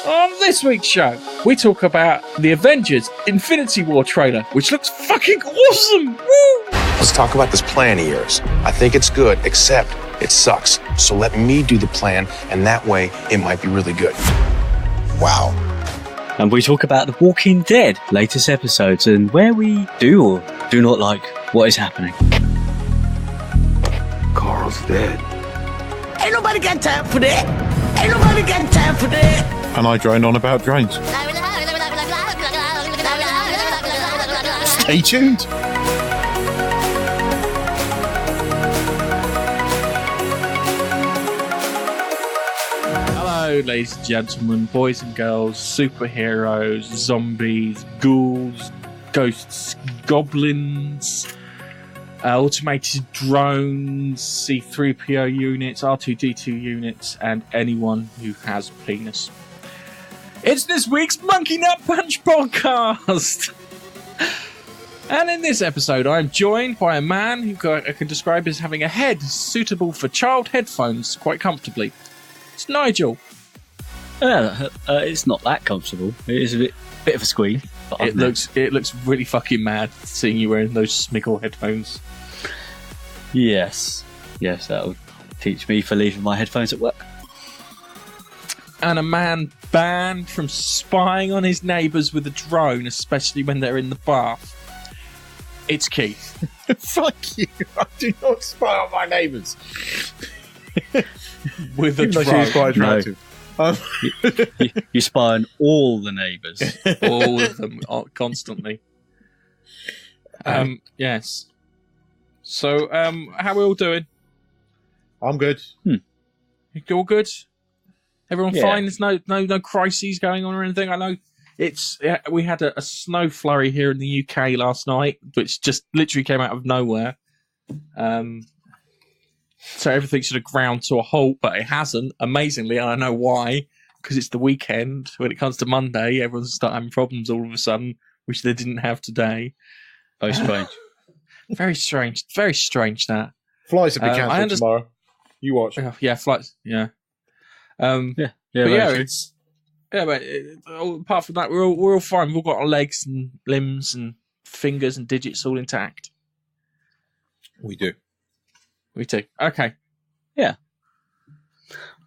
On this week's show, we talk about the Avengers Inifinity War trailer, which looks fucking awesome! Woo! Let's talk about this plan of yours. I think it's good, except it sucks. So let me do the plan, and that way it might be really good. Wow. And we talk about The Walking Dead latest episodes and where we do or do not like what is happening. Carl's dead. Ain't nobody got time for that. Ain't nobody got time for that. And I droned on about drones. Stay tuned. Hello, ladies and gentlemen, boys and girls, superheroes, zombies, ghouls, ghosts, goblins, automated drones, C-3PO units, R2-D2 units, and anyone who has a penis. It's this week's Monkey Nut Punch podcast! And in this episode, I'm joined by a man who I can describe as having a head suitable for child headphones quite comfortably. It's Nigel. It's not that comfortable. It is a bit of a squeeze. But It looks really fucking mad seeing you wearing those Smiggle headphones. Yes, that'll teach me for leaving my headphones at work. And a man banned from spying on his neighbours with a drone, especially when they're in the bath. It's Keith. Fuck you. I do not spy on my neighbours. With a Even though she drone. was quite attractive. You spy on all the neighbours. All of them, constantly. Yes. So, how are we all doing? I'm good. You all good? Everyone Yeah. fine? There's no crises going on or anything? I know we had a snow flurry here in the UK last night, which just literally came out of nowhere. So everything should have ground to a halt, but it hasn't, amazingly, and I know why, because it's the weekend. When it comes to Monday, everyone's start having problems all of a sudden, which they didn't have today. Very strange. Very strange that. Flights will be cancelled tomorrow. You watch. Yeah, flights, yeah. Yeah, But yeah, very it's but apart from that, we're all fine. We've all got our legs and limbs and fingers and digits all intact. We do. We do. Okay. Yeah.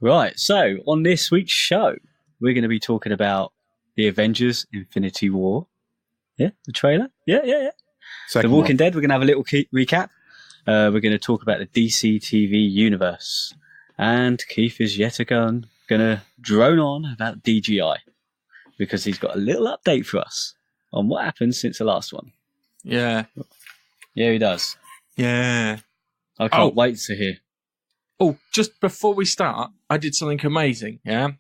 Right, so on this week's show, we're going to be talking about the Avengers Infinity War. Yeah, the trailer. Yeah. Second The Walking one. Dead, we're going to have a little recap. We're going to talk about the DC TV universe. And Keith is yet again going to drone on about DJI because he's got a little update for us on what happened since the last one. Yeah. Yeah, he does. Yeah. I can't wait to hear. Oh, just before we start, I did something amazing. Yeah.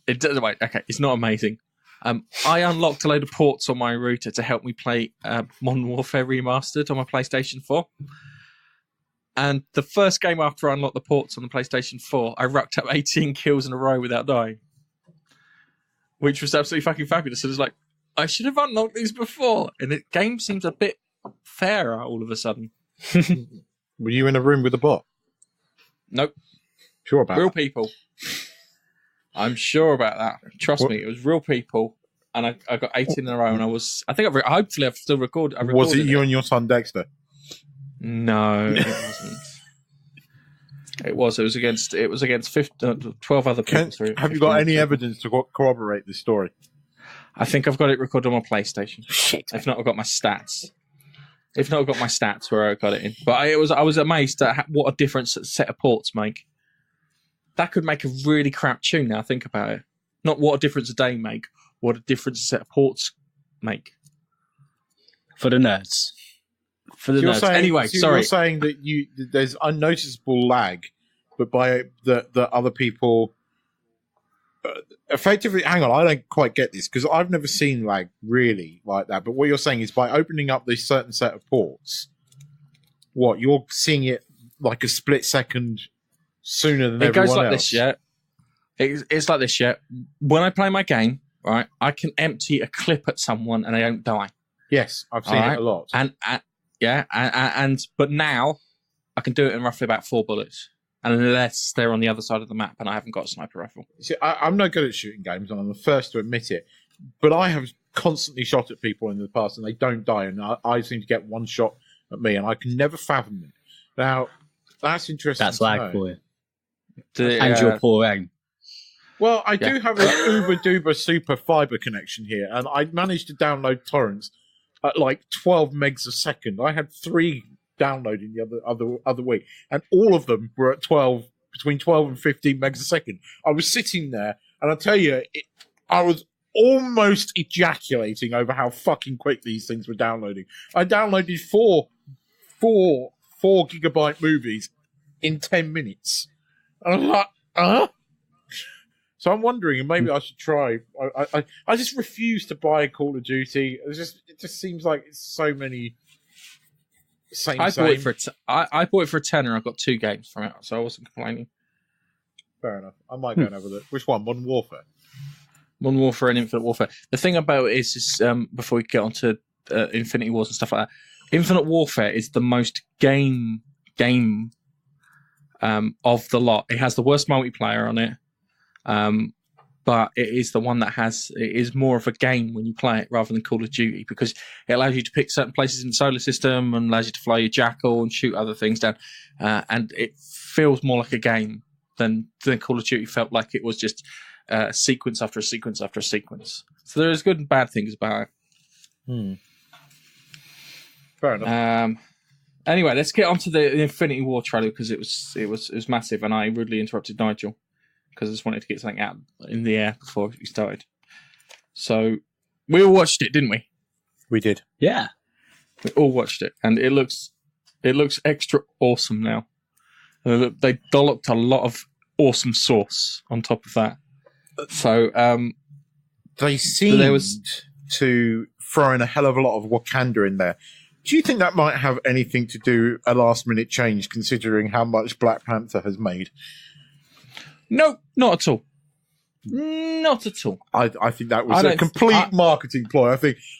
It's not amazing. I unlocked a load of ports on my router to help me play Modern Warfare Remastered on my PlayStation 4. And the first game after I unlocked the ports on the PlayStation 4, I racked up 18 kills in a row without dying. Which was absolutely fucking fabulous. It was like, I should have unlocked these before. And the game seems a bit fairer all of a sudden. Were you in a room with a bot? Nope. Sure about Real that? people. I'm sure about that. Trust me, it was real people. And I got 18 in a row. And hopefully I've still recorded. Was it you and your son Dexter? No, it wasn't. It was against 12 other people. Have you got any evidence to corroborate this story? I think I've got it recorded on my PlayStation. Shit. If not, I've got my stats. Where I got it in. But I was amazed at what a difference a set of ports make. That could make a really crap tune now, think about it. Not what a difference a day make, what a difference a set of ports make. For the nerds. Anyway, sorry. You're saying that there's unnoticeable lag, but by the other people effectively. Hang on, I don't quite get this because I've never seen lag really like that. But what you're saying is by opening up this certain set of ports, what you're seeing it like a split second sooner than it everyone goes like else. this, yeah. It's like this, yeah. When I play my game, right, I can empty a clip at someone and they don't die. Yes, I've seen it a lot. But now I can do it in roughly about 4 bullets. unless they're on the other side of the map and I haven't got a sniper rifle. See, I'm no good at shooting games, and I'm the first to admit it. But I have constantly shot at people in the past, and they don't die, and I seem to get one shot at me, and I can never fathom it. Now, that's interesting. That's to lag know. for you. And your poor aim. Well, I do have an uber duper super fiber connection here, and I managed to download torrents at like 12 megs a second. I had 3 downloading the other week, and all of them were at between 12 and 15 megs a second. I was sitting there, and I tell you, I was almost ejaculating over how fucking quick these things were downloading. I downloaded four gigabyte movies in 10 minutes. And I'm like, So I'm wondering, and maybe I should try. I just refuse to buy Call of Duty. It just seems like it's so many. I bought it for a tenner. I got 2 games from it, so I wasn't complaining. Fair enough. I might go and have a look. Which one? Modern Warfare. Modern Warfare and Infinite Warfare. The thing about it is before we get onto Infinity Wars and stuff like that, Infinite Warfare is the most game of the lot. It has the worst multiplayer on it, but it is the one that is more of a game when you play it rather than Call of Duty, because it allows you to pick certain places in the solar system and allows you to fly your Jackal and shoot other things down, and it feels more like a game than Call of Duty felt like it was just sequence after a sequence after a sequence. So there's good and bad things about it. Fair enough. Anyway, let's get onto the Infinity War trailer, because it was massive, and I rudely interrupted Nigel because I just wanted to get something out in the air before we started. So we all watched it, didn't we? We did. Yeah. We all watched it, and it looks extra awesome now. They dolloped a lot of awesome sauce on top of that. So they seemed to throw in a hell of a lot of Wakanda in there. Do you think that might have anything to do a last-minute change, considering how much Black Panther has made? No, not at all. Not at all. I think that was a complete marketing ploy.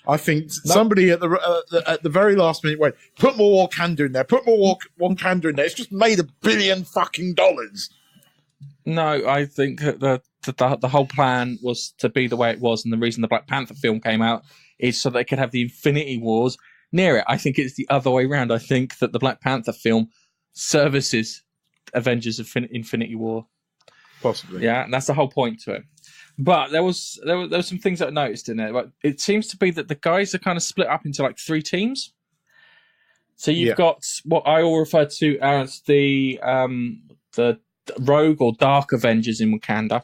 I think somebody at the very last minute went, put more Wakanda in there. Put more Wakanda in there. It's just made $1 billion fucking dollars. No, I think that the whole plan was to be the way it was, and the reason the Black Panther film came out is so they could have the Infinity Wars near it. I think it's the other way around. I think that the Black Panther film services Avengers Infinity War. Possibly. Yeah, and that's the whole point to it. But there was some things that I noticed in it. But it seems to be that the guys are kind of split up into like 3 teams. So you've got what I all refer to as the Rogue or Dark Avengers in Wakanda,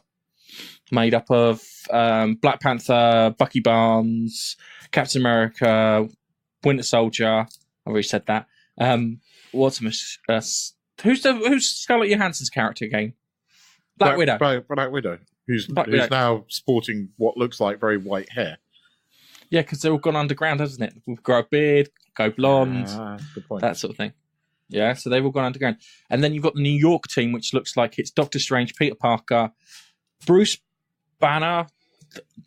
made up of Black Panther, Bucky Barnes, Captain America, Winter Soldier. I already said that. Who's Scarlett Johansson's character again? Black Widow. Black Widow, who's now sporting what looks like very white hair. Yeah, because they're all gone underground, hasn't it? We'll grow a beard, go blonde, good point. that sort of thing. Yeah, so they've all gone underground. And then you've got the New York team, which looks like it's Doctor Strange, Peter Parker, Bruce Banner,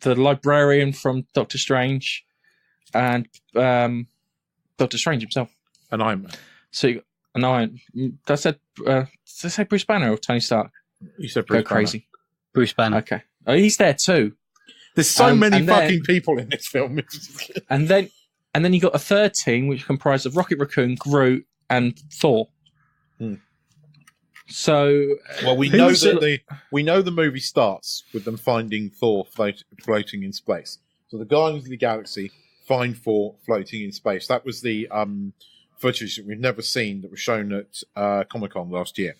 the librarian from Doctor Strange, and Doctor Strange himself. And Iron Man. So did I say Bruce Banner or Tony Stark? You said Bruce Go crazy. Bruce Banner. Okay. Oh, he's there too. There's so many fucking people in this film. and then you got a third team, which comprised of Rocket Raccoon, Groot, and Thor. So, well, we know the movie starts with them finding Thor floating in space. So the Guardians of the Galaxy find Thor floating in space. That was the footage that we've never seen that was shown at Comic-Con last year.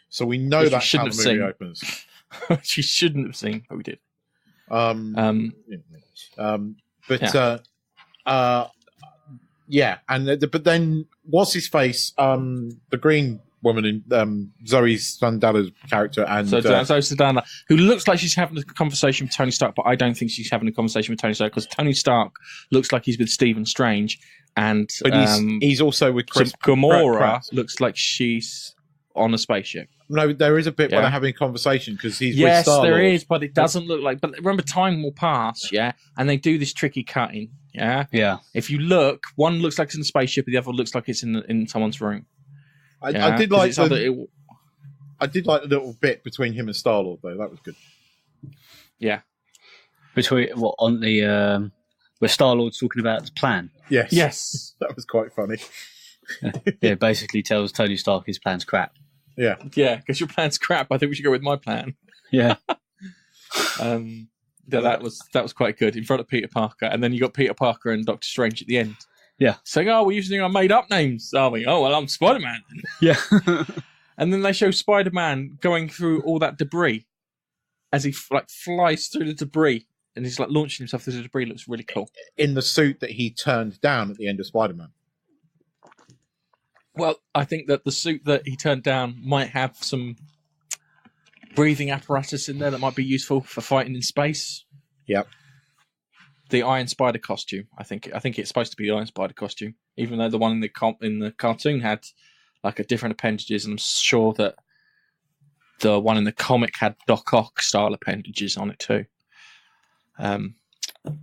So we know that's how the movie opens. She shouldn't have seen, but we did. But then what's his face? The green woman in Zoe Saldana's character, and Zoe Saldana, who looks like she's having a conversation with Tony Stark, but I don't think she's having a conversation with Tony Stark, because Tony Stark looks like he's with Stephen Strange, and he's also with Chris. Gamora looks like she's on a spaceship. No, there is a bit where they're having a conversation because he's with Star-Lord. Yes, there is, but it doesn't look like. But remember, time will pass, and they do this tricky cutting, yeah. If you look, one looks like it's in a spaceship, the other looks like it's in someone's room. I did like I did like the little bit between him and Star-Lord, though. That was good. Yeah. Between what on the where Star-Lord's talking about the plan. Yes. Yes. That was quite funny. Yeah, basically tells Tony Stark his plan's crap. Yeah. Yeah, because your plan's crap. I think we should go with my plan. Yeah. That was quite good in front of Peter Parker, and then you got Peter Parker and Doctor Strange at the end. Yeah. Saying, "Oh, we're using our made-up names, are we? Oh, well, I'm Spider-Man." Yeah. And then they show Spider-Man going through all that debris as he flies through the debris, and he's like launching himself through the debris. Looks really cool. In the suit that he turned down at the end of Spider-Man. Well, I think that the suit that he turned down might have some breathing apparatus in there that might be useful for fighting in space. Yep. The Iron Spider costume. I think it's supposed to be the Iron Spider costume, even though the one in the cartoon had like a different appendages, and I'm sure that the one in the comic had Doc Ock style appendages on it too.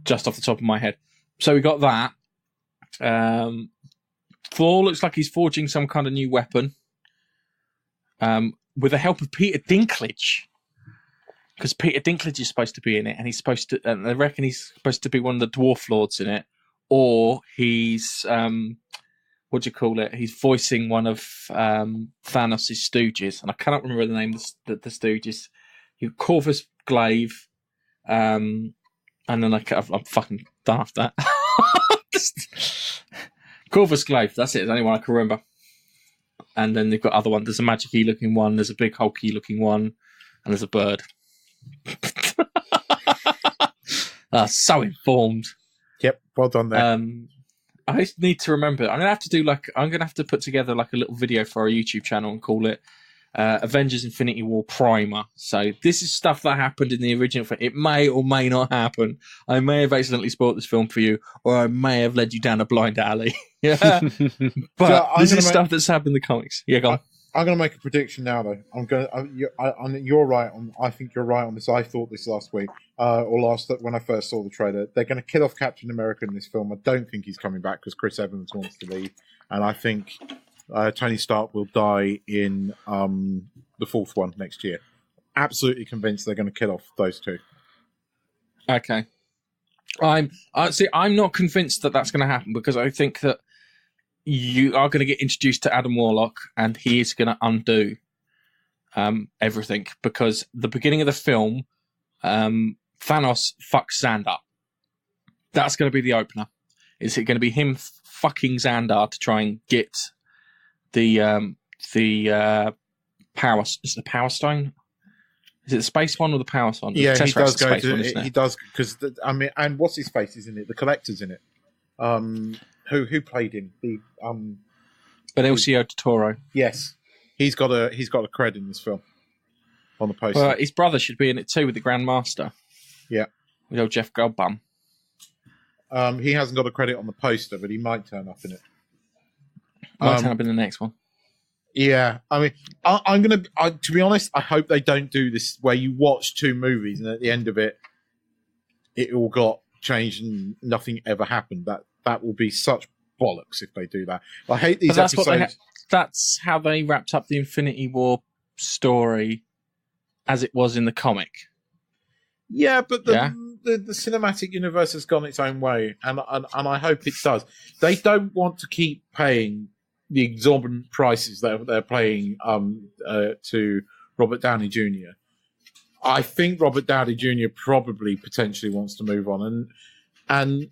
Just off the top of my head. So we got that. Thor looks like he's forging some kind of new weapon. With the help of Peter Dinklage. Because Peter Dinklage is supposed to be in it, and and I reckon he's supposed to be one of the Dwarf Lords in it. Or he's what do you call it? He's voicing one of Thanos' stooges, and I cannot remember the name of the stooges. Corvus Glaive, and then I'm fucking daft that. Corvus Glaive, that's it. That's the only one I can remember. And then they've got other ones. There's a magic-y looking one. There's a big hulky looking one, and there's a bird. So informed. Yep, well done there. I need to remember. I'm gonna have to put together like a little video for our YouTube channel and call it Avengers Infinity War Primer. So this is stuff that happened in the original film. It may or may not happen. I may have accidentally spoiled this film for you, or I may have led you down a blind alley. Yeah, but So this is stuff that's happened in the comics. Yeah, go on. I'm going to make a prediction now, though. You're right. I think you're right on this. I thought this last week, when I first saw the trailer. They're going to kill off Captain America in this film. I don't think he's coming back because Chris Evans wants to leave, and I think Tony Stark will die in the fourth one next year. Absolutely convinced they're going to kill off those two. Okay, I'm not convinced that that's going to happen, because I think that you are going to get introduced to Adam Warlock, and he is going to undo everything, because the beginning of the film, Thanos fucks Xandar. That's going to be the opener. Is it going to be him fucking Xandar to try and get the power? Is it the Power Stone? Is it the Space one or the Power Stone? Yeah, he does go Space to. one, He does, because and what's his face is in it? The Collector's in it. Who played him? Benicio del Toro. Yes, he's got a cred in this film on the poster. Well, his brother should be in it too, with the Grandmaster. Yeah, with old Jeff Goldblum. He hasn't got a credit on the poster, but he might turn up in it. Might turn up in the next one. Yeah, I mean, I'm gonna. To be honest, I hope they don't do this where you watch two movies and at the end of it, it all got changed and nothing ever happened. That will be such bollocks if they do that. I hate these episodes. That's how they wrapped up the Infinity War story, as it was in the comic. Yeah, but the cinematic universe has gone its own way, and I hope it does. They don't want to keep paying the exorbitant prices that they're paying to Robert Downey Jr. I think Robert Downey Jr. probably potentially wants to move on, and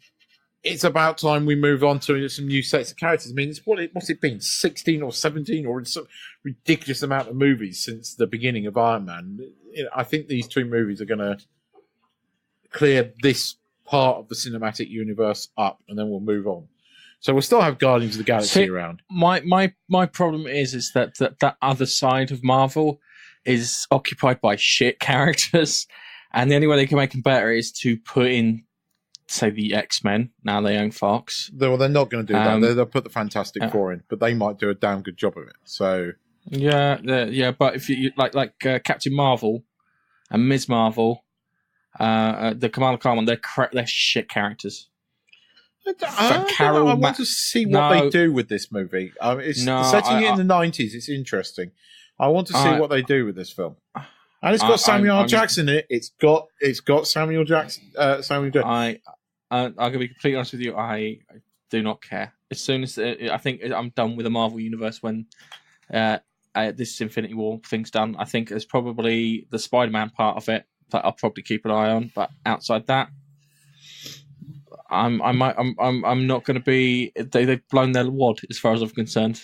it's about time we move on to some new sets of characters. I mean, what's it been, 16 or 17 or some ridiculous amount of movies since the beginning of Iron Man. I think these two movies are going to clear this part of the cinematic universe up, and then we'll move on. So we'll still have Guardians of the Galaxy around. My problem is that other side of Marvel is occupied by shit characters, and the only way they can make them better is to put in, say, the X-Men. Now they own Fox. They're not going to do that. They'll put the Fantastic Four in, but they might do a damn good job of it. So yeah. But if you like Captain Marvel and Ms. Marvel, the Kamala Khan one, they're shit characters. I want to see what they do with this movie. Setting it in the 90s, it's interesting. I want to see what they do with this film. And it's got Samuel L. Jackson in it. It's got Samuel Jackson. Samuel Jackson. I'm gonna be completely honest with you. I do not care. As soon as I think I'm done with the Marvel universe when this Infinity War thing's done, I think there's probably the Spider-Man part of it that I'll probably keep an eye on. But outside that, I'm not going to be. They've blown their wad as far as I'm concerned.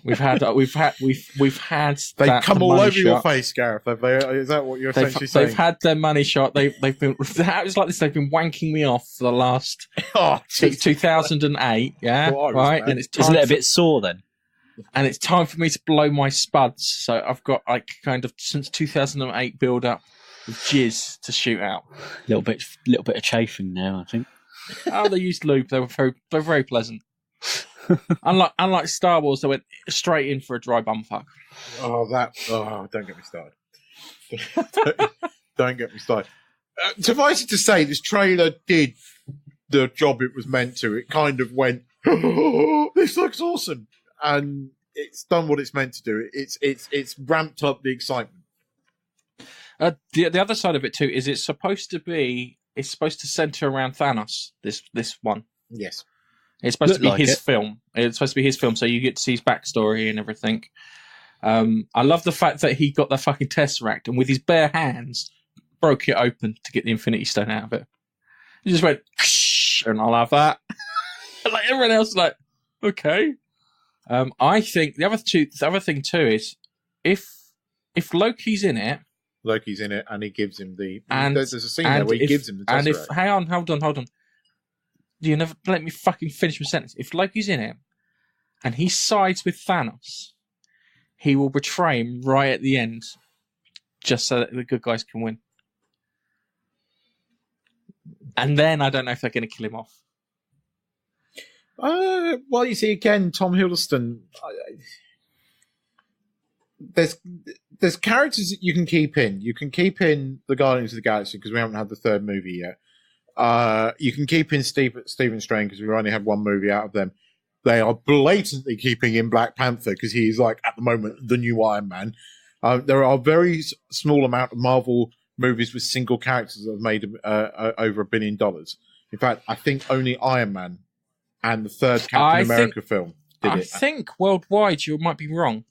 We've had. They come all over your face, Gareth. Is that what you're essentially saying? They've had their money shot. They've been. It's like this. They've been wanking me off for the last 2008. Yeah, right. And it's isn't it a bit sore then? And it's time for me to blow my spuds. So I've got like kind of since 2008 build up of jizz to shoot out. Little bit of chafing now, I think. Oh, they used lube. They were very pleasant. Unlike Star Wars, they went straight in for a dry bum fuck. Don't get me started. Don't get me started. Suffice it to say, this trailer did the job it was meant to. It kind of went, oh, this looks awesome, and it's done what it's meant to do. It's ramped up the excitement. The other side of it too is it's supposed to center around Thanos. This one, yes. It's supposed to be his film. It's supposed to be his film, so you get to see his backstory and everything. I love the fact that he got the fucking Tesseract and with his bare hands broke it open to get the Infinity Stone out of it. He just went, and I'll have that. Like everyone else, is like, okay. I think the other thing too is if Loki's in it, and he gives him there's a scene there where he gives him the Tesseract. Hang on, hold on. You never let me fucking finish my sentence. If Loki's in it and he sides with Thanos, he will betray him right at the end just so that the good guys can win. And then I don't know if they're going to kill him off. Well, you see, again, Tom Hiddleston. There's characters that you can keep in. You can keep in the Guardians of the Galaxy because we haven't had the third movie yet. You can keep in Stephen Strange because we've only had one movie out of them. They are blatantly keeping in Black Panther because he's like at the moment the new Iron Man. There are a very small amount of Marvel movies with single characters that have made over $1 billion. In fact, I think only Iron Man and the third Captain America film did it. I think worldwide you might be wrong.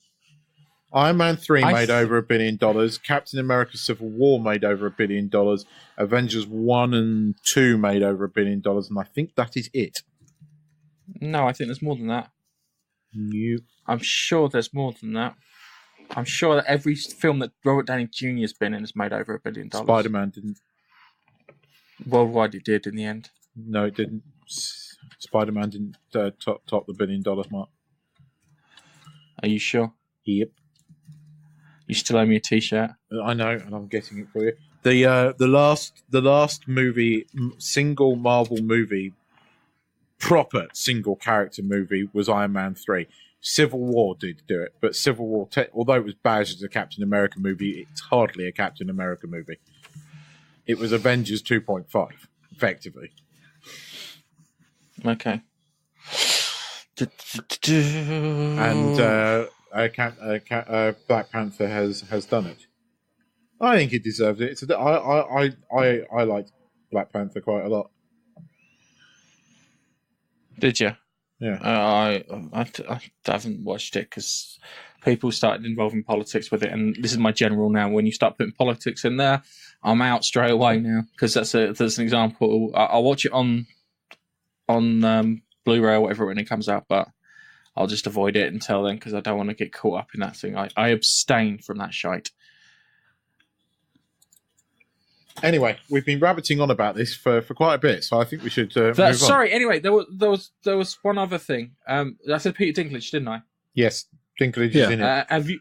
Iron Man 3 made over $1 billion. Captain America Civil War made over $1 billion. Avengers 1 and 2 made over $1 billion. And I think that is it. No, I think there's more than that. I'm sure there's more than that. I'm sure that every film that Robert Downey Jr. has been in has made over $1 billion. Spider-Man didn't. Worldwide it did in the end. No, it didn't. Spider-Man didn't top the $1 billion mark. Are you sure? Yep. You still owe me a T-shirt. I know, and I'm getting it for you. The last movie, single Marvel movie, proper single character movie was Iron Man 3. Civil War did do it, but Civil War, although it was badged as a Captain America movie, it's hardly a Captain America movie. It was Avengers 2.5, effectively. Okay. And Black Panther has done it. I think it deserves it. I liked Black Panther quite a lot. Did you? Yeah. I haven't watched it because people started involving politics with it, and this is my general now. When you start putting politics in there, I'm out straight away now because that's an example. I'll watch it on Blu-ray or whatever when it comes out, but I'll just avoid it until then because I don't want to get caught up in that thing. I abstain from that shite. Anyway, we've been rabbiting on about this for quite a bit, so I think we should move on. Sorry. Anyway, there was one other thing. I said Peter Dinklage, didn't I? Yes, Dinklage is in it. Have you?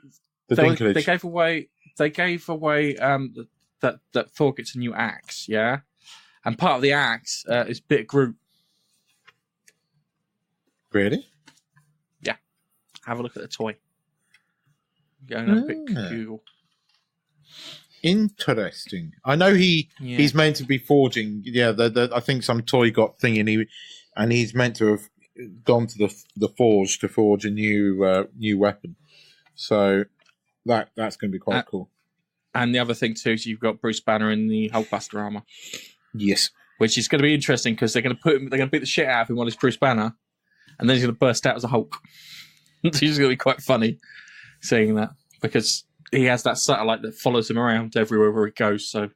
Dinklage. They gave away that Thor gets a new axe, yeah, and part of the axe is a bit of Groot. Really? Yeah. Have a look at the toy. Go and have a quick Google. Interesting. I know he's meant to be forging. Yeah, I think some toy got thing and he's meant to have gone to the forge to forge a new weapon. So That's going to be quite cool. And the other thing too is you've got Bruce Banner in the Hulkbuster armor. Yes. Which is going to be interesting because they're going to beat the shit out of him while he's Bruce Banner, and then he's going to burst out as a Hulk. It's going to be quite funny seeing that because he has that satellite that follows him around everywhere where he goes. So,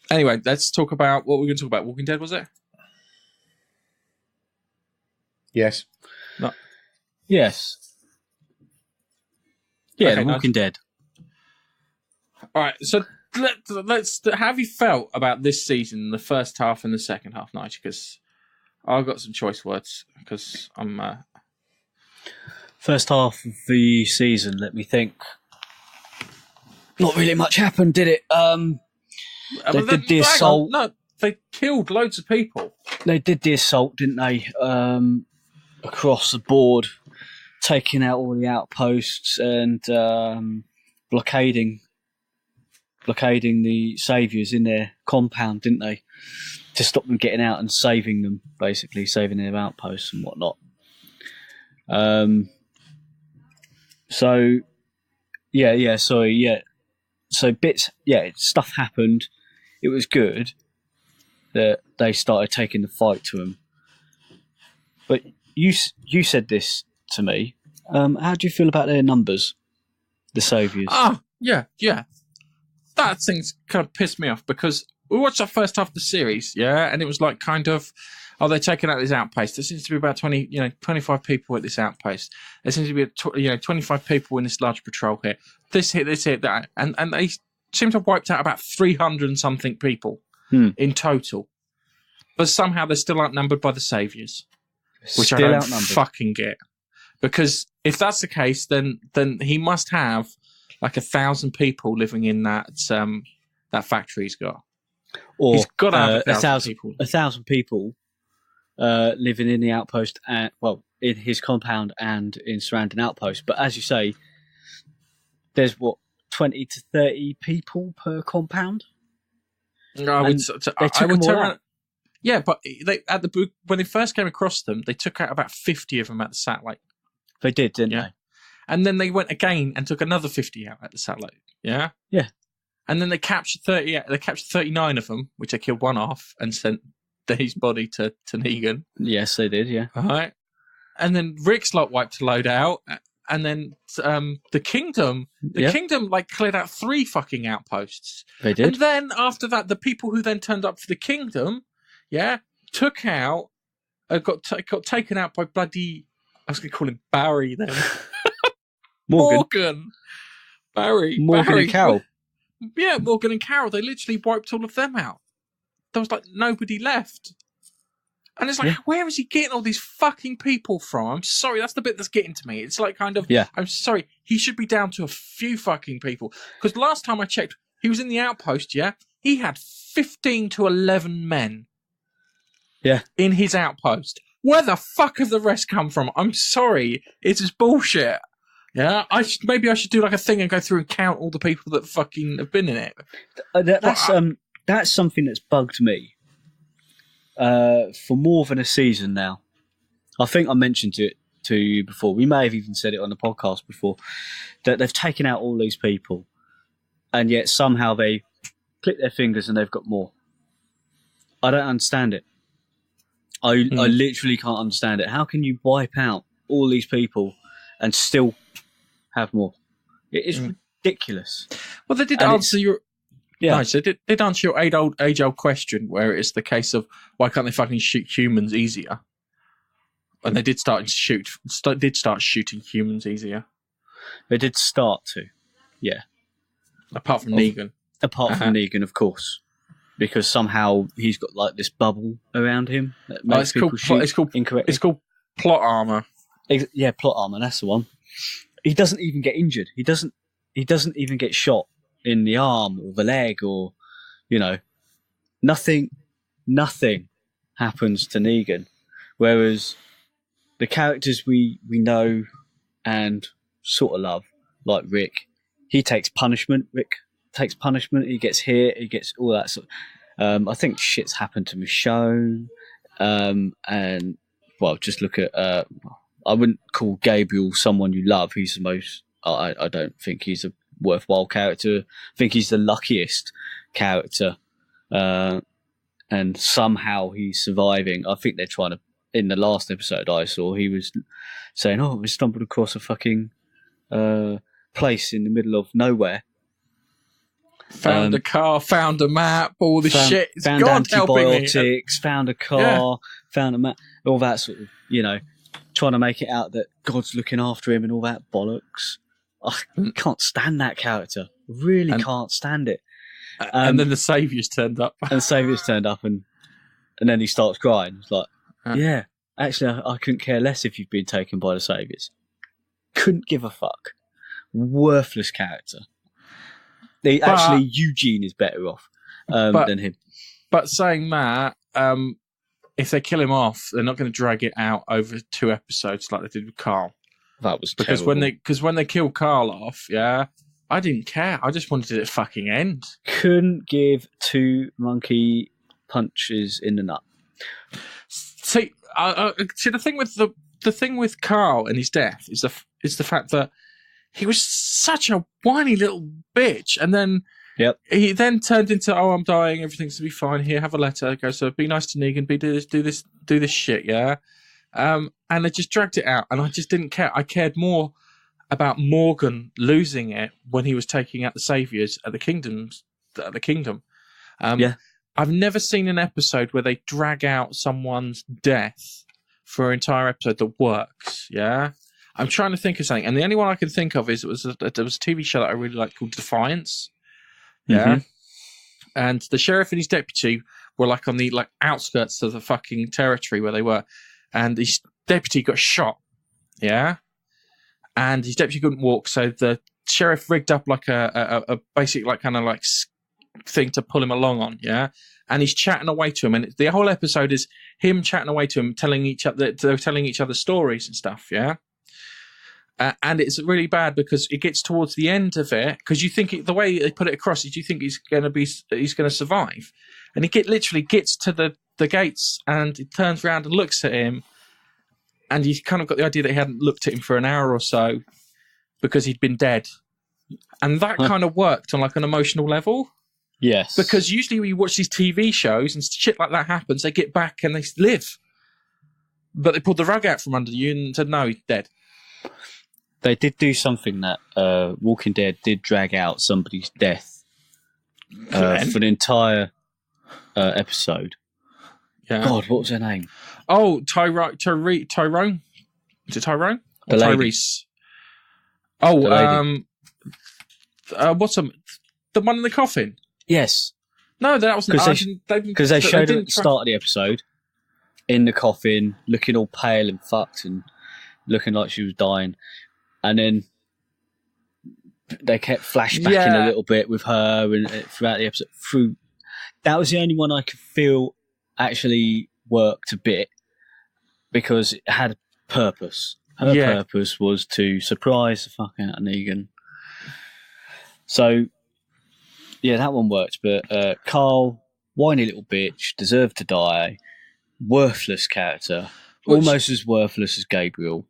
anyway, let's talk about what we're going to talk about. Walking Dead, was it? Yes. No. Yes. Yeah, Okay, The Walking Dead. All right, so let's. How have you felt about this season, the first half and the second half, Nigel? Because I've got some choice words because I'm. First half of the season, let me think. Not really much happened, did it? They did the assault. No, they killed loads of people. They did the assault, didn't they? Across the board, taking out all the outposts and blockading the saviours in their compound, didn't they? To stop them getting out and saving them, basically saving their outposts and whatnot. So bits, stuff happened. It was good that they started taking the fight to them. But you said this to me. How do you feel about their numbers, the saviours? Yeah. That thing's kind of pissed me off because we watched that first half of the series, and it was like kind of, they're taking out this outpost. There seems to be about 25 people at this outpost. There seems to be 25 people in this large patrol here. This hit, that, and they seem to have wiped out about 300 and something people in total. But somehow they're still outnumbered by the saviours, which I don't fucking get. Because if that's the case, then he must have like 1,000 people living in that factory he's got. Or he's got to have 1,000 people. 1,000 people living in the outpost, in his compound and in surrounding outposts. But as you say, there's 20 to 30 people per compound. I would turn around. Yeah, but when they first came across them, they took out about 50 of them at the satellite. They did, didn't they? And then they went again and took another 50 out at the satellite. Yeah? Yeah. And then they captured 30. They captured 39 of them, which they killed one off and sent his body to Negan. Yes, they did, yeah. All right. And then Rick's wiped a load out. And then the Kingdom, cleared out 3 fucking outposts. They did. And then after that, the people who then turned up for the Kingdom, took out, got taken out by bloody, I was going to call him Barry then. Morgan. Barry. And Carol. Yeah, Morgan and Carol. They literally wiped all of them out. There was nobody left. And it's where is he getting all these fucking people from? I'm sorry, that's the bit that's getting to me. It's I'm sorry, he should be down to a few fucking people. Because last time I checked, he was in the outpost, he had 15 to 11 men. Yeah. In his outpost. Where the fuck have the rest come from? I'm sorry, it's just bullshit. Yeah, maybe I should do a thing and go through and count all the people that fucking have been in it. That's something that's bugged me for more than a season now. I think I mentioned it to you before. We may have even said it on the podcast before, that they've taken out all these people, and yet somehow they click their fingers and they've got more. I don't understand it. I literally can't understand it. How can you wipe out all these people and still have more? It is ridiculous. Well, they did answer your... Yeah, nice. They did answer your age-old question, where it's the case of why can't they fucking shoot humans easier? And they did start shooting humans easier. They did start to, yeah. Apart from Negan. Apart from Negan, of course. Because somehow he's got this bubble around him that makes people shoot incorrectly. It's called plot armor. Yeah, plot armor. That's the one. He doesn't even get injured. He doesn't even get shot in the arm or the leg or, nothing happens to Negan. Whereas the characters we know and sort of love, like Rick, he takes punishment. He gets hit. He gets all that sort. I think shit's happened to Michonne, and just look at. I wouldn't call Gabriel someone you love. He's the most I don't think he's a worthwhile character. I think he's the luckiest character, and somehow he's surviving. I think they're trying to. In the last episode I saw, he was saying, "Oh, we stumbled across a fucking place in the middle of nowhere. Found a car, found a map, all this shit. It's Found God helping me. antibiotics, found a car, found a map, all that sort of, trying to make it out that God's looking after him and all that bollocks. I can't stand that character. Really can't stand it. And then the Saviours turned up. And the Saviours turned up, and then he starts crying. It's like, yeah, actually, I couldn't care less if you've been taken by the Saviours. Couldn't give a fuck. Worthless character. Actually, Eugene is better off than him. But saying that, if they kill him off, they're not going to drag it out over 2 episodes like they did with Carl. That was because terrible. when they killed Carl off, I didn't care. I just wanted it to fucking end. Couldn't give 2 monkey punches in the nut. See, the thing with Carl and his death is the fact that he was such a whiny little bitch, and then he then turned into, "Oh, I'm dying. Everything's to be fine. Here, have a letter." Go, so be nice to Negan. Do this shit, yeah. And they just dragged it out, and I just didn't care. I cared more about Morgan losing it when he was taking out the Saviours at the kingdom. I've never seen an episode where they drag out someone's death for an entire episode that works. Yeah. I'm trying to think of something, and the only one I can think of is there was a TV show that I really liked called Defiance. Yeah, and the sheriff and his deputy were like on the outskirts of the fucking territory where they were, and his deputy got shot. Yeah, and his deputy couldn't walk, so the sheriff rigged up like a basic thing to pull him along on. Yeah, and he's chatting away to him, and the whole episode is him chatting away to him, telling each other stories and stuff. Yeah. And it's really bad because it gets towards the end of it, because you think the way they put it across is you think he's going to survive, and he literally gets to the gates and he turns around and looks at him, and you kind of got the idea that he hadn't looked at him for an hour or so because he'd been dead, and that kind of worked on an emotional level. Yes, because usually when you watch these TV shows and shit like that happens, they get back and they live, but they pulled the rug out from under you and said, "No, he's dead." They did do something that Walking Dead did drag out somebody's death for the entire episode. Yeah. God, what was her name? Oh, Tyrone. Is it Tyrone? Or Tyrese? Oh, what's the one in the coffin? Yes. No, that wasn't. Because they showed her at the start of the episode in the coffin, looking all pale and fucked and looking like she was dying. And then they kept flashbacking a little bit with her and throughout the episode. That was the only one I could feel actually worked a bit because it had a purpose. Her purpose was to surprise the fuck out of Negan. So, that one worked. But Carl, whiny little bitch, deserved to die. Worthless character. Almost as worthless as Gabriel.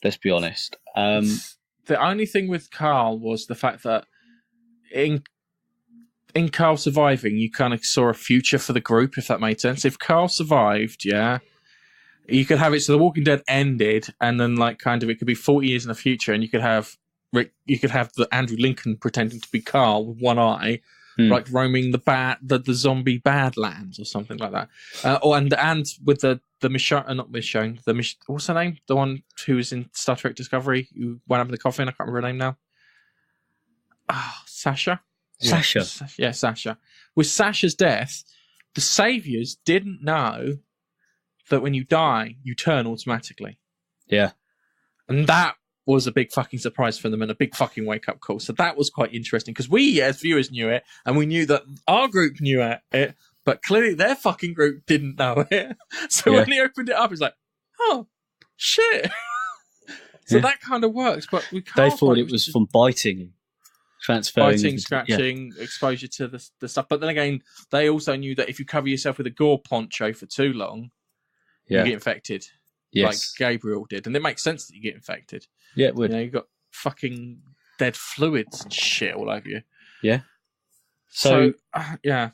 Let's be honest. The only thing with Carl was the fact that in Carl surviving, you kind of saw a future for the group, if that made sense. If Carl survived, you could have it so The Walking Dead ended, and then it could be 40 years in the future, and you could have the Andrew Lincoln pretending to be Carl with one eye, roaming the zombie Badlands or something like that. And with the Michonne, not Michonne, what's her name? The one who was in Star Trek Discovery, who went up in the coffin. I can't remember her name now. Sasha. Yeah, Sasha. With Sasha's death, the Saviours didn't know that when you die, you turn automatically. Yeah. And that was a big fucking surprise for them and a big fucking wake-up call. So that was quite interesting, because we, as viewers, knew it, and we knew that our group knew it, but clearly their fucking group didn't know it. So when he opened it up, it's like, oh, shit. So that kind of works, but we can't. They thought it was from biting, transferring. Biting, scratching, exposure to the stuff. But then again, they also knew that if you cover yourself with a gore poncho for too long, you get infected. Yes. Like Gabriel did. And it makes sense that you get infected. Yeah, it would. You've got fucking dead fluids and shit all over you. Yeah. So yeah.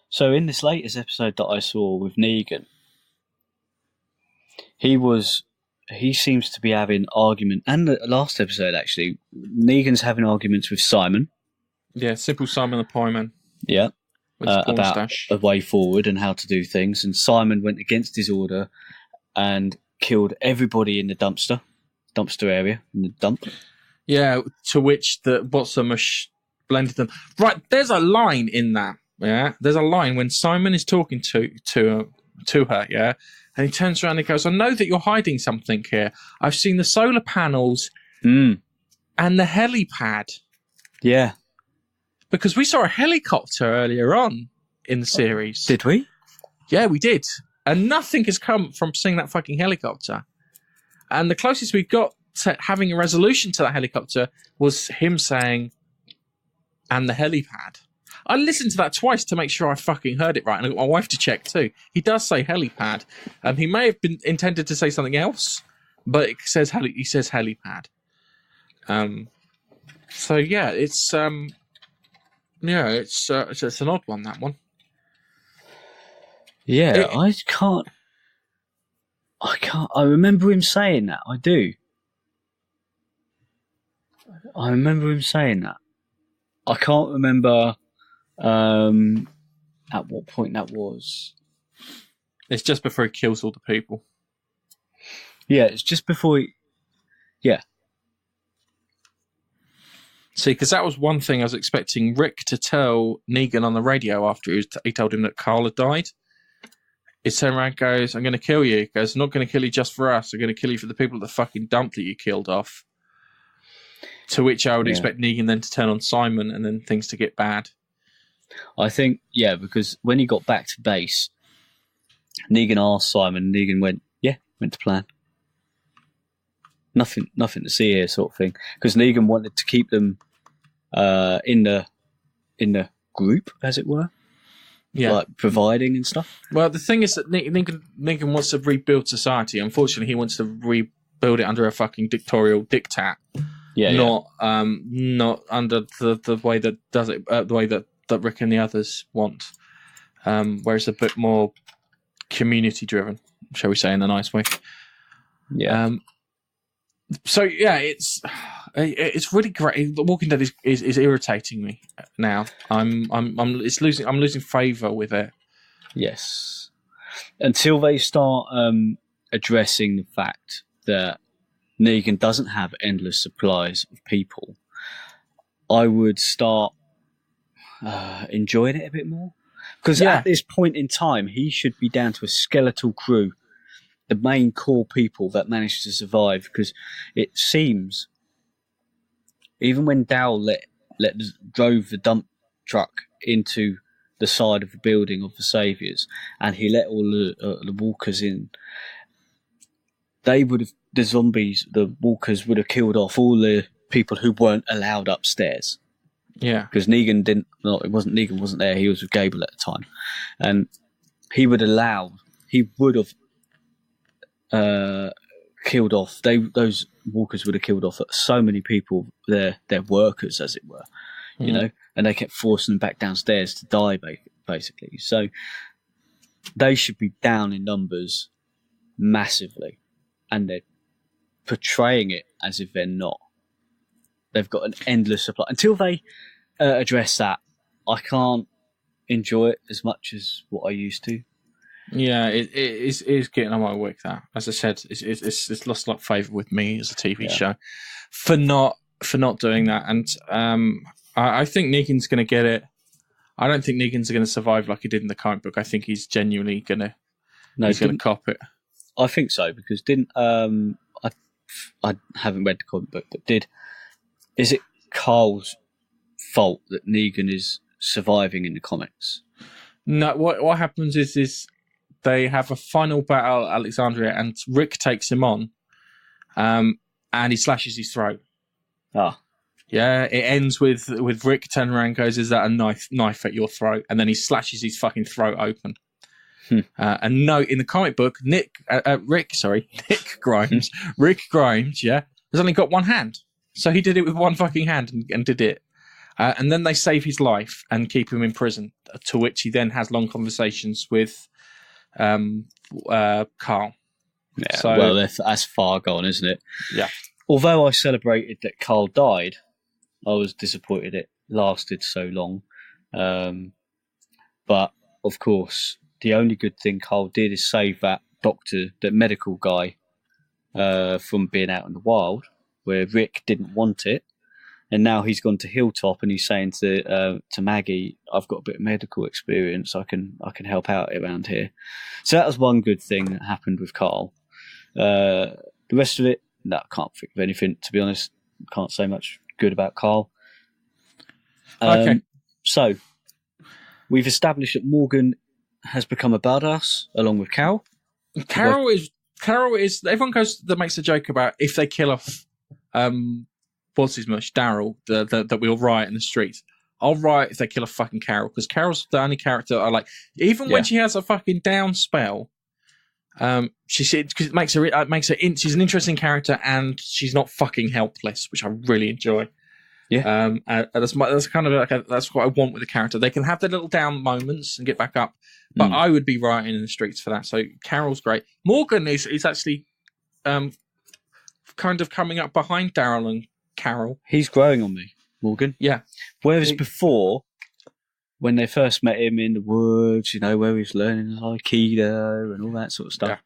So in this latest episode that I saw with Negan, he seems to be having argument, and the last episode actually, Negan's having arguments with Simon. Yeah, Simple Simon the Pie Man. Yeah. With his porn About stash. a way forward and how to do things, and Simon went against his order and killed everybody in the dumpster area, in the dump. Yeah, to which the Botsomush blended them. Right, there's a line in that. Yeah, there's a line when Simon is talking to her. Yeah, and he turns around and goes, "I know that you're hiding something here. I've seen the solar panels and the helipad." Yeah, because we saw a helicopter earlier on in the series. Did we? Yeah, we did, and nothing has come from seeing that fucking helicopter. And the closest we got to having a resolution to that helicopter was him saying, "and the helipad." I listened to that twice to make sure I fucking heard it right, and I got my wife to check too. He does say helipad. He may have been intended to say something else, but he says helipad. So yeah, it's an odd one, that one. Yeah, I can't. I remember him saying that. I do. I remember him saying that. I can't remember at what point that was. It's just before he kills all the people. Yeah, it's just before he... Yeah. See, because that was one thing I was expecting Rick to tell Negan on the radio after he told him that Carl had died. He turned around and goes, "I'm going to kill you." He goes, "I'm not going to kill you just for us. I'm going to kill you for the people at the fucking dump that you killed off." To which I would expect Negan then to turn on Simon and then things to get bad. I think, yeah, because when he got back to base, Negan asked Simon, and Negan went to plan. Nothing to see here, sort of thing. Because Negan wanted to keep them in the group, as it were. Yeah. Like providing and stuff. Well, the thing is that Negan wants to rebuild society. Unfortunately, he wants to rebuild it under a fucking dictatorial diktat. Yeah, not under the way that does it, the way that Rick and the others want. Where it's a bit more community driven, shall we say, in a nice way. Yeah. So yeah, it's really great. The Walking Dead is irritating me now. I'm losing favour with it. Yes. Until they start addressing the fact that Negan doesn't have endless supplies of people, I would start enjoying it a bit more. Because at this point in time, he should be down to a skeletal crew, the main core people that managed to survive. Because it seems, even when Dowell drove the dump truck into the side of the building of the Saviours, and he let all the walkers in, the walkers would have killed off all the people who weren't allowed upstairs. Yeah, because Negan wasn't there. He was with Gable at the time, and he would have killed off. Those walkers would have killed off so many people, their workers, as it were, you know, and they kept forcing them back downstairs to die, basically. So they should be down in numbers massively, and they're portraying it as if they're not. They've got an endless supply. Until they address that, I can't enjoy it as much as what I used to. Yeah, it is getting on my wick. That, as I said, it's lost a lot of favour with me as a TV show for not doing that. And I think Negan's going to get it. I don't think Negan's going to survive like he did in the comic book. I think he's genuinely going to. No, he's going to cop it. I think so, because I haven't read the comic book, but is it Carl's fault that Negan is surviving in the comics? No, what happens is they have a final battle at Alexandria, and Rick takes him on, and he slashes his throat. Ah. Yeah, it ends with Rick turning around and goes, "Is that a knife at your throat?" And then he slashes his fucking throat open. And no, in the comic book, Rick Grimes, yeah, has only got one hand. So he did it with one fucking hand and did it. And then they save his life and keep him in prison, to which he then has long conversations with Carl. Yeah, So, well, that's far gone, isn't it? Yeah. Although I celebrated that Carl died, I was disappointed it lasted so long. But, of course, the only good thing Carl did is save that doctor, that medical guy, from being out in the wild, where Rick didn't want it. And now he's gone to Hilltop and he's saying to Maggie, I've got a bit of medical experience, I can help out around here. So that was one good thing that happened with Carl. The rest of it, no, I can't think of anything, to be honest. Can't say much good about Carl. Okay. So, we've established that Morgan has become a badass, along with Carol. Carol is, everyone that makes a joke about if they kill off, what's his much, Daryl, that we'll riot in the streets. I'll riot if they kill a fucking Carol, because Carol's the only character I like. Even when she has a fucking down spell, because it makes her she's an interesting character and she's not fucking helpless, which I really enjoy. Yeah, that's kind of like that's what I want with a character. They can have their little down moments and get back up, but I would be rioting in the streets for that. So Carol's great. Morgan is actually kind of coming up behind Daryl and Carol. He's growing on me, Morgan. Yeah. Whereas before, when they first met him in the woods, where he was learning Aikido and all that sort of stuff,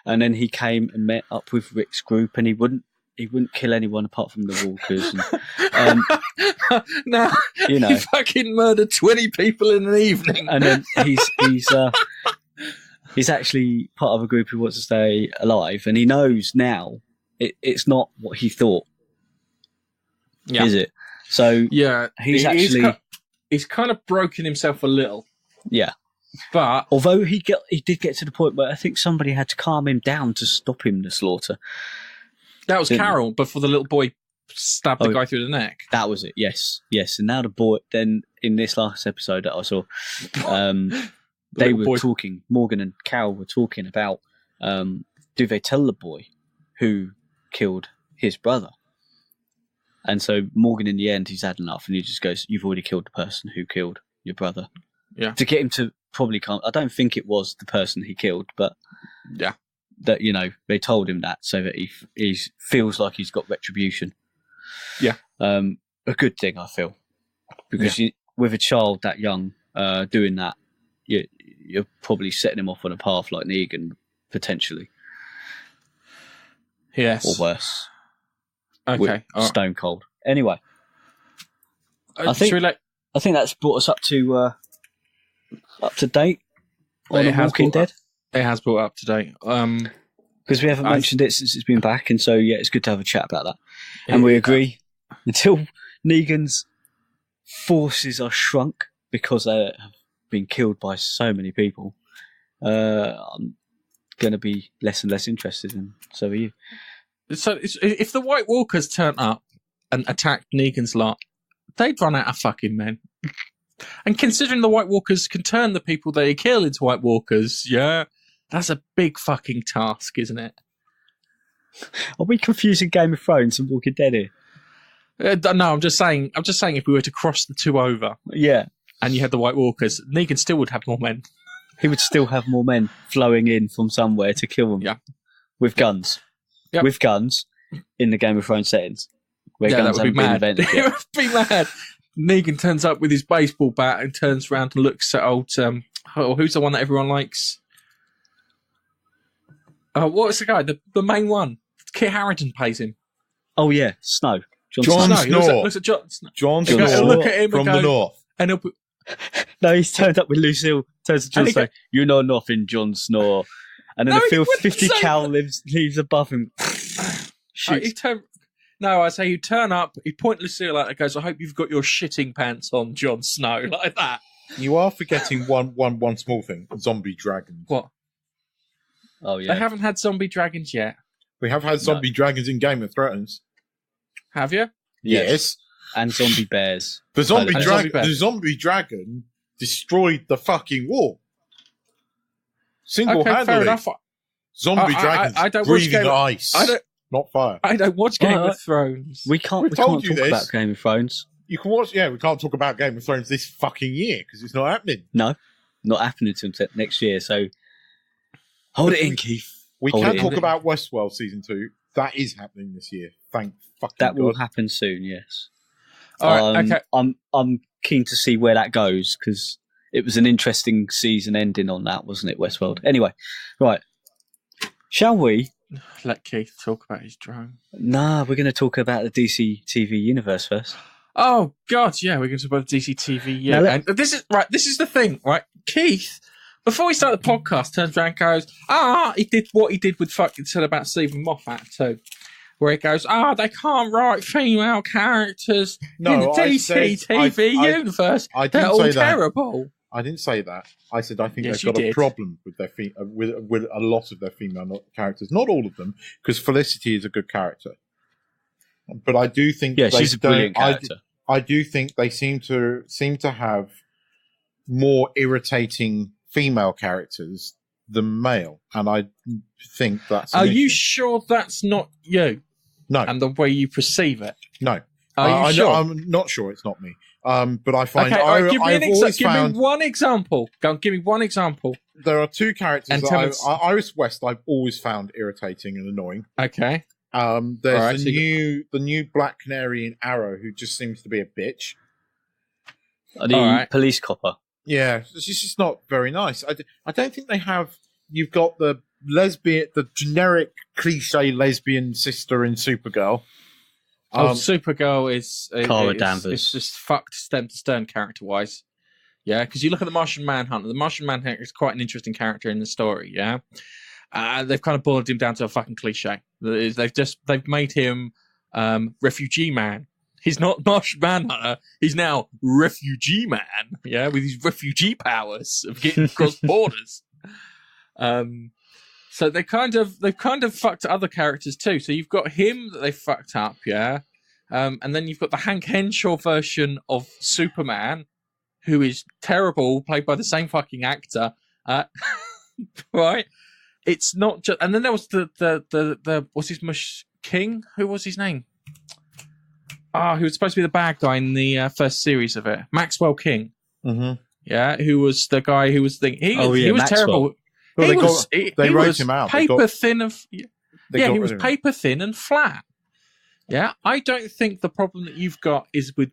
and then he came and met up with Rick's group, and he wouldn't kill anyone apart from the walkers. And, now he fucking murdered 20 people in an evening, and then he's actually part of a group who wants to stay alive, and he knows now it's not what he thought. Yeah. Is it? So he's kind of broken himself a little. Yeah. But although he did get to the point where I think somebody had to calm him down to stop him the slaughter. That was Carol, before the little boy stabbed the guy through the neck. That was it. Yes. And now the boy. Then in this last episode that I saw, they were talking. Morgan and Carol were talking about do they tell the boy who killed his brother? And so Morgan, in the end, he's had enough, and he just goes, "You've already killed the person who killed your brother." Yeah. To get him to probably come. I don't think it was the person he killed, but yeah, that they told him that so that he feels like he's got retribution. Yeah. A good thing, I feel, because with a child that young doing that, you're probably setting him off on a path like Negan potentially. Yes. Or worse. Okay. Stone cold. Anyway, I think that's brought us up to date on The Walking Dead. It has brought up to date. Because we haven't mentioned it since it's been back, and so it's good to have a chat about that. And we agree, until Negan's forces are shrunk because they have been killed by so many people, I'm going to be less and less interested, and so are you. So if the White Walkers turn up and attack Negan's lot, they'd run out of fucking men. And considering the White Walkers can turn the people they kill into White Walkers, that's a big fucking task, isn't it? Are we confusing Game of Thrones and Walking Dead here? No, I'm just saying if we were to cross the two over, and you had the White Walkers, Negan still would have more men. He would still have more men flowing in from somewhere to kill them. Yeah, with guns. Yep. With guns in the Game of Thrones settings. Where guns that would be mad. It would be mad. Negan turns up with his baseball bat and turns around and looks at old. Who's the one that everyone likes? What's the guy? The main one. Kit Harington plays him. Oh yeah, Snow. Jon Snow. Looks at Jon Snow. Jon Snow. Look at him from the north. And he'll no, he's turned up with Lucille. Turns to Jon Snow. You know nothing, Jon Snow. And then the 50 cal leaves above him. I say you turn up, you point Lucille out and goes, I hope you've got your shitting pants on, Jon Snow, like that. You are forgetting one small thing, zombie dragons. What? Oh, yeah. They haven't had zombie dragons yet. We have had zombie dragons in Game of Thrones. Have you? Yes. And zombie bears. The zombie dragon destroyed the fucking wall. Single-handedly. Okay, fair enough. Zombie dragons breathing ice. not fire. I don't watch Game of Thrones. We can't We've told talk you this. about Game of Thrones. You can watch. Yeah, we can't talk about Game of Thrones this fucking year because it's not happening. No, not happening until next year. So hold it in, Keith. We Hold can it talk in. about Westworld season 2. That is happening this year. Thank fucking That God. will happen soon. Yes. All right, okay. I'm keen to see where that goes because it was an interesting season ending on that, wasn't it, Westworld? Anyway, right. Shall we? Let Keith talk about his drone. Nah, we're going to talk about the DC TV universe first. Oh God, yeah, we're going to talk about the DC TV. Yeah, Now, and this is right. This is the thing, right? Keith, before we start the podcast, turns around and goes, he did what he did with fucking said about Stephen Moffat too, where he goes, they can't write female characters in the DC TV universe. They're all terrible. I didn't say that. I said I think Yes, they've got you a did. problem with their with a lot of their female characters. Not all of them, because Felicity is a good character. But I do think She's a brilliant character. I do think they seem to have more irritating female characters than male, and I think that's. Are you sure that's not you? No. And the way you perceive it? No. Are you sure? I'm not sure it's not me. But I find Okay, all right, give found me one example. Go on, give me one example. there are two characters And that tell me- Iris West I've always found irritating and annoying. Okay. There's Alright, the new Black Canary in Arrow who just seems to be a bitch. The Alright. police copper. Yeah, she's just not very nice. I don't think they have. You've got the generic cliche lesbian sister in Supergirl. Supergirl is Cara Danvers. It's just fucked stem to stern character wise. Yeah, because you look at the Martian Manhunter. The Martian Manhunter is quite an interesting character in the story. Yeah, they've kind of boiled him down to a fucking cliche. They've made him refugee man. He's not Martian Manhunter. He's now refugee man. Yeah, with his refugee powers of getting across borders. So they've kind of fucked other characters too. So you've got him that they fucked up, yeah. And then you've got the Hank Henshaw version of Superman, who is terrible, played by the same fucking actor. Right? It's not just. And then there was the what's his mush King? Who was his name? He was supposed to be the bad guy in the first series of it. Maxwell King. Mm-hmm. Yeah, who was the guy who was thinking he was Maxwell. terrible. Well, they wrote was him out. Paper thin and They he got was rid of him. paper thin and flat. Yeah, I don't think the problem that you've got is with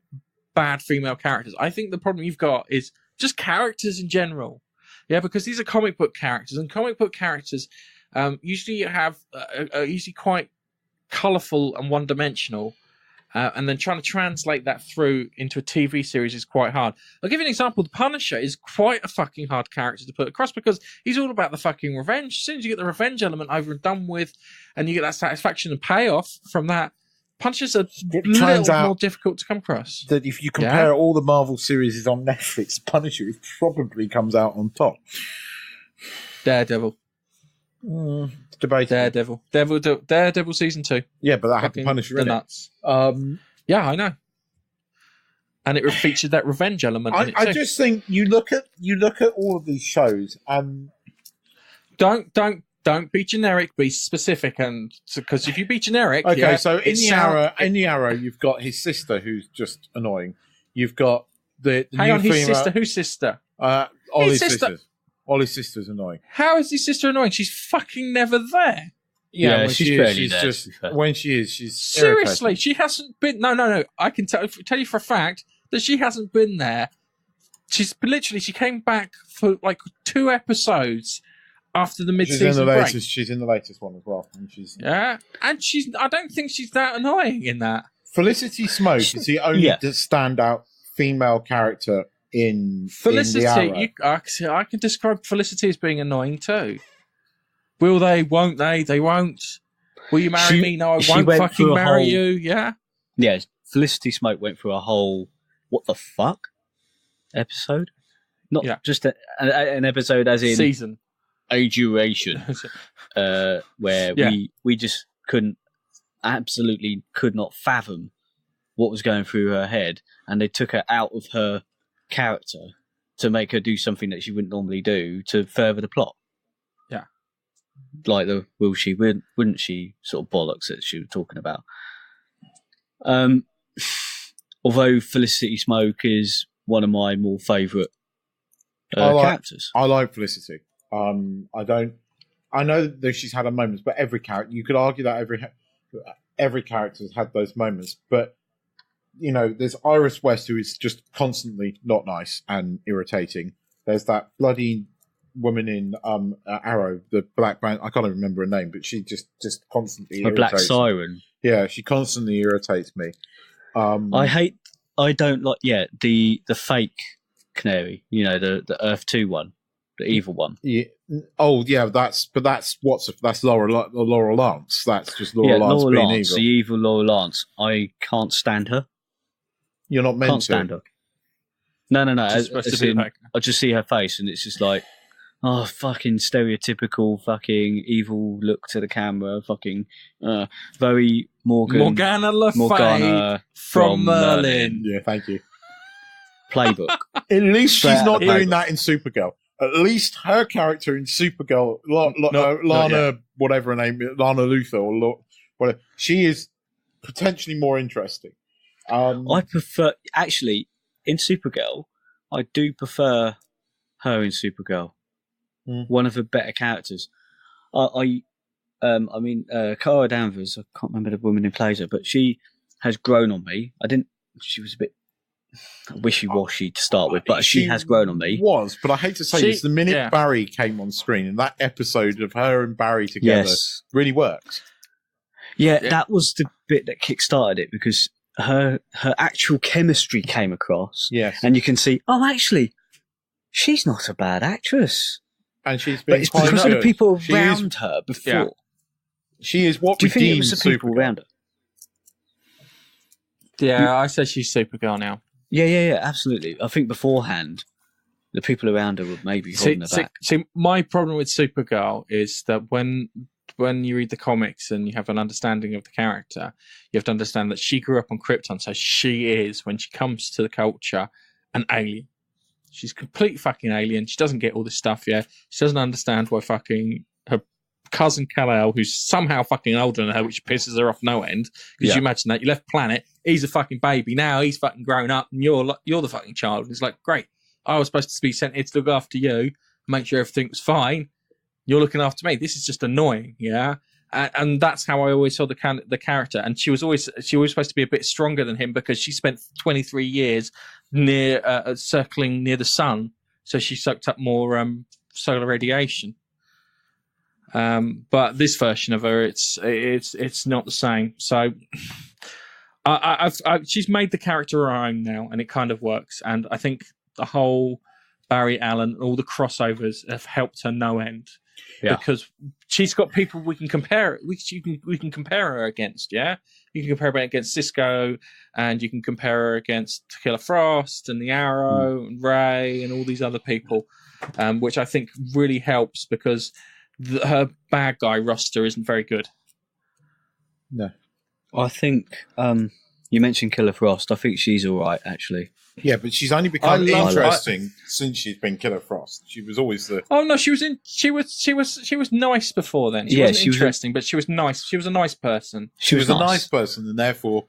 bad female characters. I think the problem you've got is just characters in general. Yeah, because these are comic book characters, and comic book characters usually have are usually quite colourful and one-dimensional. And then trying to translate that through into a TV series is quite hard. I'll give you an example. The Punisher is quite a fucking hard character to put across because he's all about the fucking revenge. As soon as you get the revenge element over and done with, and you get that satisfaction and payoff from that, Punishers are a little more difficult to come across. That if you compare all the Marvel series on Netflix, Punisher probably comes out on top. Daredevil. Debatable. Daredevil season 2. Yeah, but that had Fucking the Punisher the in nuts. it. Yeah, I know. And it featured that revenge element in it too. I just think you look at all of these shows and don't be generic, be specific, and because if you be generic, okay. So in the Arrow, you've got his sister who's just annoying. You've got the hang new on, his female, sister. Whose sister? Ollie's sister. sister. Ollie's sister's annoying. How is his sister annoying? She's fucking never there. Yeah, when she's she is, barely she's there, just to be fair. when she is, she's Seriously, irritating. she hasn't been. No. I can tell you for a fact that she hasn't been there. She came back for like 2 episodes after the She's in mid-season the break. latest. She's in the latest one as well, and she's And I don't think she's that annoying in that. Felicity Smoke is the only standout female character in Felicity, in the Arrow. I can describe Felicity as being annoying too. Will they? Won't they? They won't. Will you marry me? No, I she won't went fucking through a marry whole- you. Yeah. Yeah, Felicity Smoke went through a whole what the fuck episode. Not just an episode as in Season. a duration where we just absolutely could not fathom what was going through her head, and they took her out of her character to make her do something that she wouldn't normally do to further the plot. Yeah. like the will she, wouldn't she sort of bollocks that she was talking about. Although Felicity Smoke is one of my more favourite characters. I like Felicity. I know that she's had her moments, but every character, you could argue that every character has had those moments. But you know, there's Iris West, who is just constantly not nice and irritating. There's that bloody woman in Arrow, the black band. I can't even remember her name, but she just constantly A Black irritates Siren. me. Yeah, she constantly irritates me. I don't like the fake canary, you know, the Earth 2 one, the evil one. Yeah. Oh yeah, that's Laura Lance. That's just Laura Lance Laura being Lance, evil. the evil Laura Lance. I can't stand her. You're not meant Can't to. stand her. No. She's supposed to be like- I just see her face and it's just like, oh, fucking stereotypical fucking evil look to the camera. Fucking very Morgana Le Fay Morgana from Merlin. Yeah, thank you. playbook. At least she's Straight not out doing playbook. that in Supergirl. At least her character in Supergirl, Not Lana, yet. whatever her name is, Lana Luthor, or whatever, she is potentially more interesting. I prefer, actually, in Supergirl, I do prefer her in Supergirl. One of the better characters. I mean, Cara Danvers, I can't remember the woman who plays her, but she has grown on me. She was a bit wishy-washy to start with, but she has grown on me. But I hate to say this, the minute Barry came on screen, and that episode of her and Barry together really worked. Yeah, that was the bit that kick-started it, because her actual chemistry came across. Yes. And you can see, oh, actually, she's not a bad actress. And she's But been it's because of the people around her before. Yeah. She is what Do you think it redeemed was the people Supergirl. around her? Yeah, I say she's Supergirl now. Yeah, absolutely. I think beforehand, the people around her were maybe holding her back. See, my problem with Supergirl is that when you read the comics and you have an understanding of the character, you have to understand that she grew up on Krypton, so she is, when she comes to the culture, an alien. She's complete fucking alien. She doesn't get all this stuff, yeah. She doesn't understand why fucking her cousin Kal-El, who's somehow fucking older than her, which pisses her off no end. Because you imagine that, you left planet, he's a fucking baby, now he's fucking grown up, and you're the fucking child. And it's like, great, I was supposed to be sent here to look after you, make sure everything was fine. You're looking after me. This is just annoying, yeah. And that's how I always saw the character. And she was always supposed to be a bit stronger than him because she spent 23 years near circling near the sun, so she soaked up more solar radiation. But this version of her, it's not the same. So she's made the character her own now, and it kind of works. And I think the whole Barry Allen, all the crossovers have helped her no end. Yeah. Because she's got people we can compare. We can compare her against. Yeah, you can compare her against Cisco, and you can compare her against Killer Frost and the Arrow and Ray and all these other people, which I think really helps because her bad guy roster isn't very good. No, I think you mentioned Killer Frost. I think she's all right, actually. Yeah, but she's only become interesting since she's been Killer Frost. She was always the. Oh no, she was nice before then. She wasn't interesting, but she was nice. She was a nice person. She was a nice person, and therefore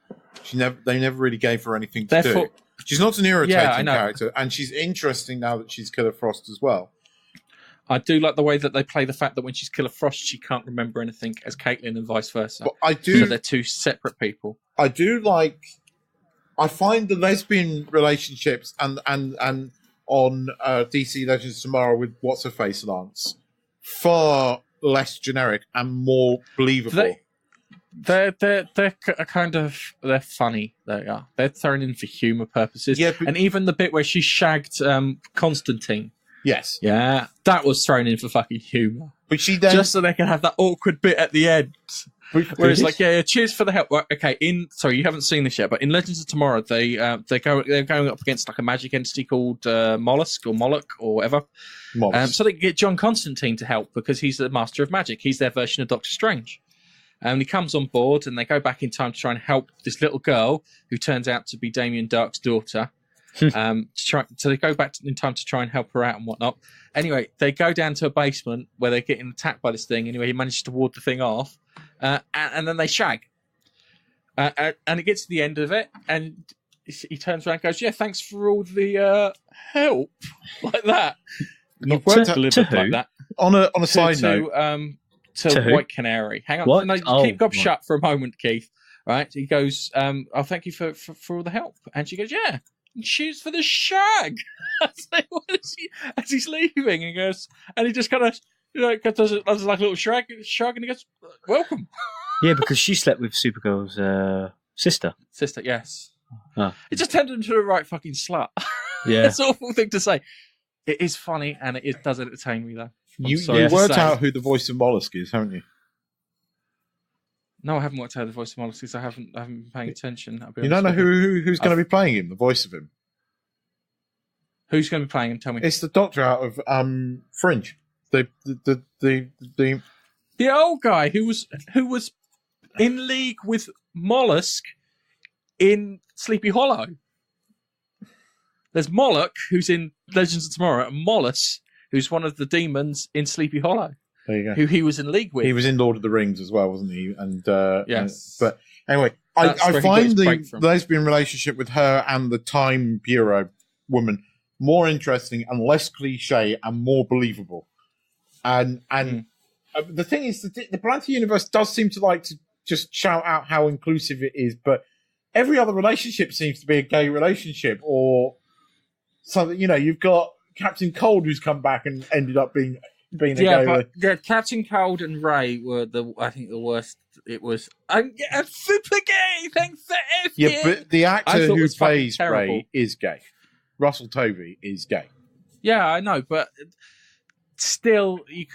they never really gave her anything to do. She's not an irritating character, and she's interesting now that she's Killer Frost as well. I do like the way that they play the fact that when she's Killer Frost, she can't remember anything as Caitlin, and vice versa. But I do. So they're two separate people. I do like. I find the lesbian relationships and on DC Legends of Tomorrow with What's Her Face Lance far less generic and more believable. They're kind of they're funny. They are. They're thrown in for humor purposes. Yeah, and even the bit where she shagged Constantine. Yes. Yeah, that was thrown in for fucking humor. But she then just so they can have that awkward bit at the end. Where it's like, yeah, cheers for the help. Well, okay, sorry, you haven't seen this yet, but in Legends of Tomorrow, they're going up against like a magic entity called Mollusk or Moloch or whatever. So they can get John Constantine to help because he's the master of magic. He's their version of Doctor Strange. And he comes on board, and they go back in time to try and help this little girl who turns out to be Damien Dark's daughter. So they go back in time to try and help her out and whatnot. Anyway, they go down to a basement where they're getting attacked by this thing. Anyway, he manages to ward the thing off, and then they shag. And it gets to the end of it, and he turns around and goes, "Yeah, thanks for all the help," like that. Not delivered like that. On a side note, to White Canary. Hang on, What? no, Oh, keep gob right. shut for a moment, Keith. Right? He goes, "Oh, thank you for all the help," and she goes, "Yeah." And shoots for the shag as he's leaving, and goes, and he just kind of, does like a little shrug, and he goes, "Welcome." Yeah, because she slept with Supergirl's sister. Sister, yes. Oh. It just turned into a right fucking slut. Yeah. It's an awful thing to say. It is funny, and it does entertain me, though. you sorry to worked say. out who the voice of Mollusk is, haven't you? No, I haven't worked out the voice of Mollusk because I haven't been paying attention. I'll be You don't honest know with you. who's going to be playing him, the voice of him. Who's going to be playing him? Tell me. It's the Doctor out of Fringe. The old guy who was in league with Mollusk in Sleepy Hollow. There's Moloch, who's in Legends of Tomorrow, and Mollusk, who's one of the demons in Sleepy Hollow, there you go. who he was in league with. He was in Lord of the Rings as well, wasn't he? And Yes. but anyway, That's where I he got find his the break from. lesbian relationship with her and the Time Bureau woman more interesting and less cliche and more believable. And the thing is, the Blanty universe does seem to like to just shout out how inclusive it is, but every other relationship seems to be a gay relationship, or something. You've got Captain Cold who's come back and ended up being a gay. But Captain Cold and Ray were the worst. It was I'm super gay. Thanks for F. Yeah, but the I actor thought it who was fucking plays terrible. Ray is gay. Russell Tovey is gay. Yeah, I know, but still, you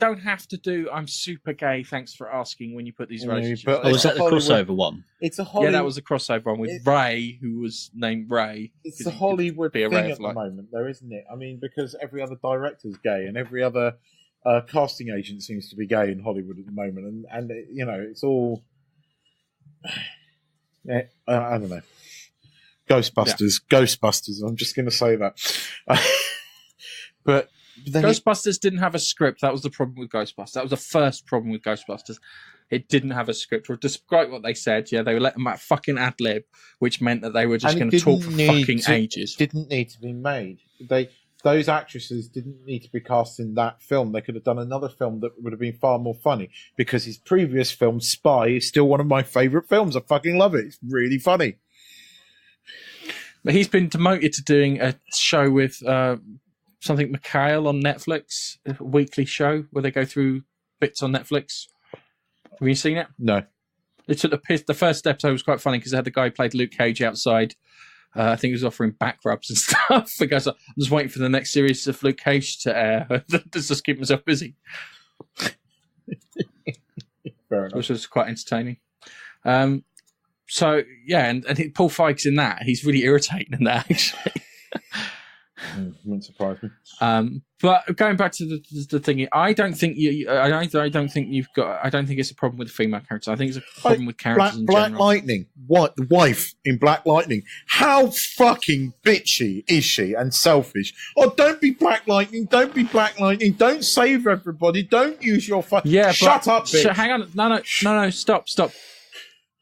don't have to do "I'm super gay, thanks for asking" when you put these Yeah, relationships. but- Oh, was that the Hollywood- crossover one? It's a Yeah, Hollywood. that was a crossover one with Ray, who was named Ray. It's 'cause a he could Hollywood be a thing Ray at of the light. moment, though, isn't it? I mean, because every other director's gay and every other casting agent seems to be gay in Hollywood at the moment, and it's all. Yeah, I don't know. Ghostbusters. I'm just going to say that. But then Ghostbusters didn't have a script. That was the problem with Ghostbusters. That was the first problem with Ghostbusters. It didn't have a script. Or despite what they said, yeah, they were letting that fucking ad lib, which meant that they were just And going it to talk for didn't need fucking to- ages. didn't need to be made. Those actresses didn't need to be cast in that film. They could have done another film that would have been far more funny, because his previous film, Spy, is still one of my favourite films. I fucking love it. It's really funny. But he's been demoted to doing a show with something Mikhail on Netflix, a weekly show where they go through bits on Netflix. Have you seen it? No. They took the piss. The first episode was quite funny because they had the guy who played Luke Cage outside. I think he was offering back rubs and stuff. The guy's like, I'm just waiting for the next series of Luke Cage to air. Just keep myself busy, Fair enough. which was quite entertaining. So yeah, and Paul Feig's in that. He's really irritating in that, actually. Wouldn't surprise me. But going back to the thing, I don't think I don't think it's a problem with the female characters. I think it's a problem with characters in Black general. Lightning. What? The wife in Black Lightning. How fucking bitchy is she and selfish? Oh, don't be Black Lightning. Don't be Black Lightning. Don't save everybody. Don't use your Yeah, Shut up, bitch. Hang on. No. Stop.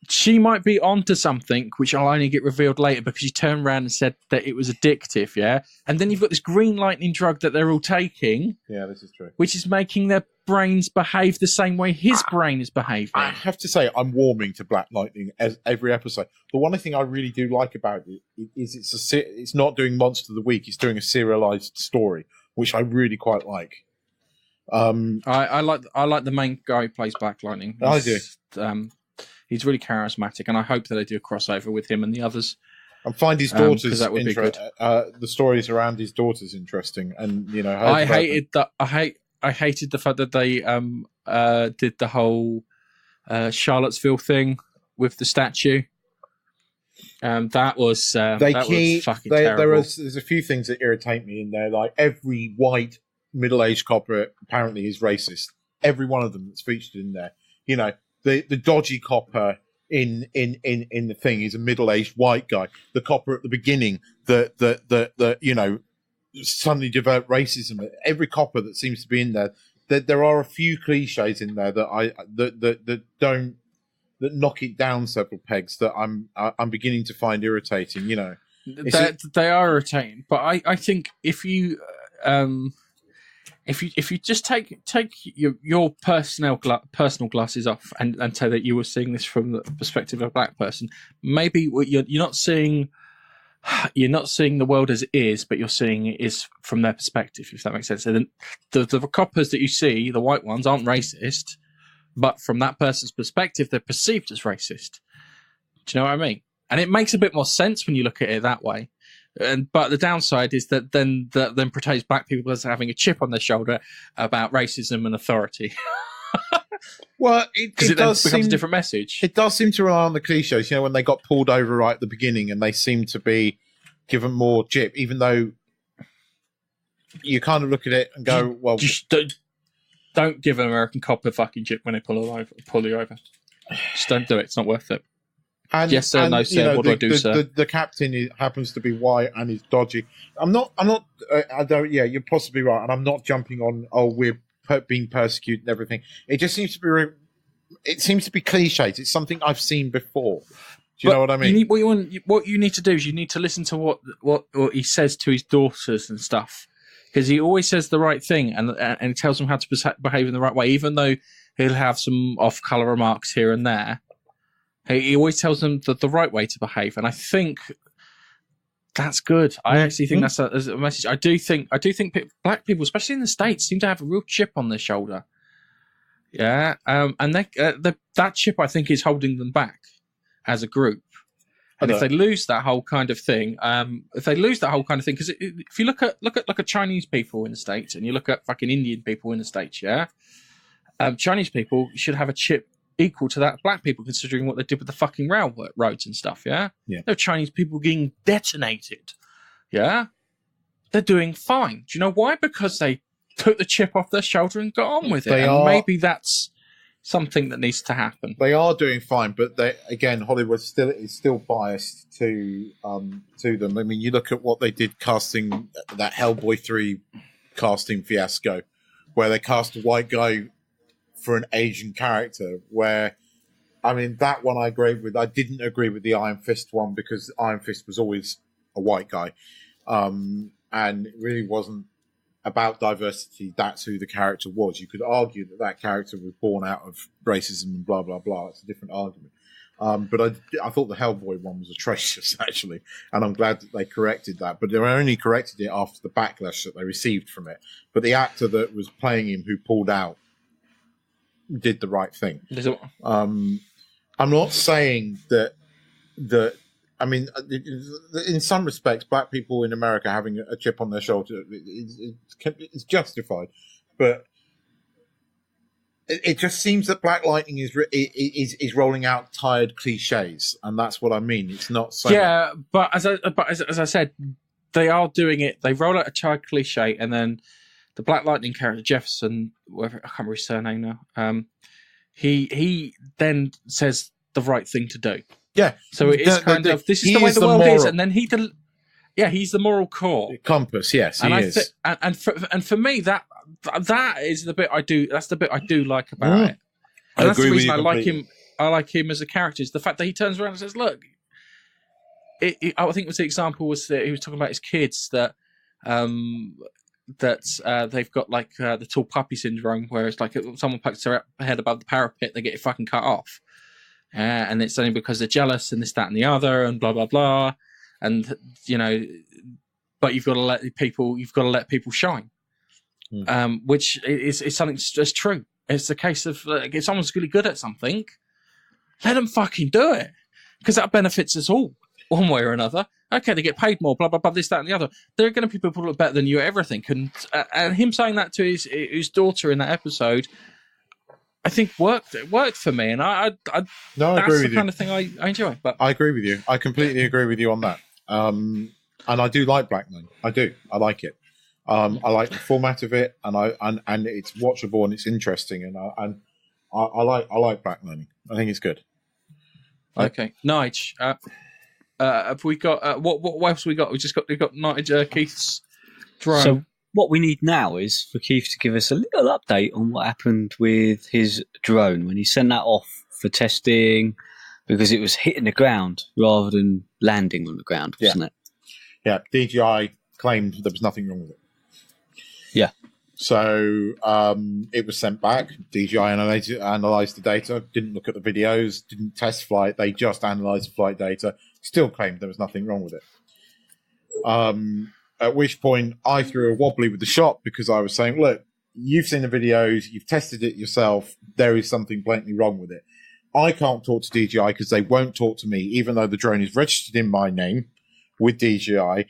She might be onto something, which I'll only get revealed later, because she turned around and said that it was addictive, yeah? And then you've got this green lightning drug that they're all taking, Yeah, this is true. which is making their brains behave the same way his brain is behaving. I have to say, I'm warming to Black Lightning as every episode. The one thing I really do like about it is it's not doing Monster of the Week. It's doing a serialized story, which I really quite like. I like the main guy who plays Black Lightning. I do. He's really charismatic, and I hope that they do a crossover with him and the others. I find his 'cause daughters that would be good. the stories around his daughters interesting, and her I development. hated the fact that they did the whole Charlottesville thing with the statue. That was fucking terrible. There's a few things that irritate me in there. Like, every white middle-aged copper apparently is racist. Every one of them that's featured in there. The dodgy copper in the thing. He's a middle-aged white guy. The copper at the beginning that you know, suddenly developed racism. Every copper that seems to be in there, there are a few cliches in there that knock it down several pegs that I'm beginning to find irritating. You know, they are irritating, but I think if you just take your personal glasses off and say that you were seeing this from the perspective of a black person, maybe you're not seeing the world as it is, but you're seeing it is from their perspective, if that makes sense. So then the coppers that you see, the white ones, aren't racist, but from that person's perspective, they're perceived as racist. Do you know what I mean? And it makes a bit more sense when you look at it that way. But the downside is that then portrays black people as having a chip on their shoulder about racism and authority. Well, because it then becomes a different message. It does seem to rely on the cliches. You know, when they got pulled over right at the beginning, and they seem to be given more jip, even though you kind of look at it and go, "Well, just don't give an American cop a fucking jip when they pull you over. Just don't do it. It's not worth it." And, yes, sir. No, sir. What do I do, sir? The captain happens to be white and is dodgy. I'm not. I don't. Yeah, you're possibly right, and I'm not jumping on. Oh, we're being persecuted and everything. It just seems to be. It seems to be cliches. It's something I've seen before. Do you know what I mean? What you need to do is you need to listen to what he says to his daughters and stuff, because he always says the right thing and he tells them how to behave in the right way, even though he'll have some off-color remarks here and there. He always tells them the right way to behave, and I think that's good. I actually think that's a message. I do think black people, especially in the States, seem to have a real chip on their shoulder. Yeah, and that chip, I think, is holding them back as a group. And if they lose that whole kind of thing, because if you look at Chinese people in the States and you look at fucking Indian people in the States, yeah, Chinese people should have a chip equal to that of black people, considering what they did with the fucking railroads and stuff, yeah? Yeah. There are Chinese people getting detonated, yeah? They're doing fine. Do you know why? Because they took the chip off their shoulder and got on with it. Maybe that's something that needs to happen. They are doing fine, but Hollywood is still biased to them. I mean, you look at what they did casting that Hellboy 3 casting fiasco, where they cast a white guy for an Asian character, where, I mean, that one I agree with. I didn't agree with the Iron Fist one, because Iron Fist was always a white guy. And it really wasn't about diversity. That's who the character was. You could argue that character was born out of racism and blah, blah, blah. It's a different argument. But I thought the Hellboy one was atrocious, actually. And I'm glad that they corrected that. But they only corrected it after the backlash that they received from it. But the actor that was playing him, who pulled out, did the right thing. I'm not saying that I mean, in some respects, black people in America having a chip on their shoulder is justified, but it just seems that Black Lightning is rolling out tired cliches, and that's what I mean. It's not so. Yeah, but as I said, they are doing it. They roll out a tired cliche, and then the Black Lightning character Jefferson, whatever, I can't remember his surname now. He then says the right thing to do. Yeah. So it is kind of, this is the way the world is, and then he's the moral core compass. Yes, he is. And for me, that is the bit I do. That's the bit I do like about it. And that's the reason I like him. I like him as a character, is the fact that he turns around and says, "Look." I think it was the example was that he was talking about his kids that they've got like the tall puppy syndrome, where it's like someone pokes their head above the parapet, they get it fucking cut off. And it's only because they're jealous and this, that, and the other, and blah, blah, blah. And, you know, but you've got to let people shine. Which is something that's true. It's a case of, if someone's really good at something, let them fucking do it. Because that benefits us all, one way or another. Okay, they get paid more, blah, blah, blah, this, that, and the other. There are going to be people who are better than you at everything. And him saying that to his daughter in that episode, I think it worked for me, and I agree with you. Kind of thing I enjoy. But I agree with you. I completely agree with you on that. And I do like Black Lightning. I do. I like it. I like the format of it, and it's watchable and it's interesting, and I like Black Lightning. I think it's good. Okay, Nige. Have we got what else we got? We got Nige, Keith's drone. So what we need now is for Keith to give us a little update on what happened with his drone when he sent that off for testing, because it was hitting the ground rather than landing on the ground, wasn't it? Yeah, DJI claimed there was nothing wrong with it. Yeah. So it was sent back. DJI analysed the data, didn't look at the videos, didn't test flight. They just analysed the flight data, still claimed there was nothing wrong with it. At which point I threw a wobbly with the shop because I was saying, look, you've seen the videos, you've tested it yourself, there is something blatantly wrong with it. I can't talk to DJI because they won't talk to me, even though the drone is registered in my name with DJI.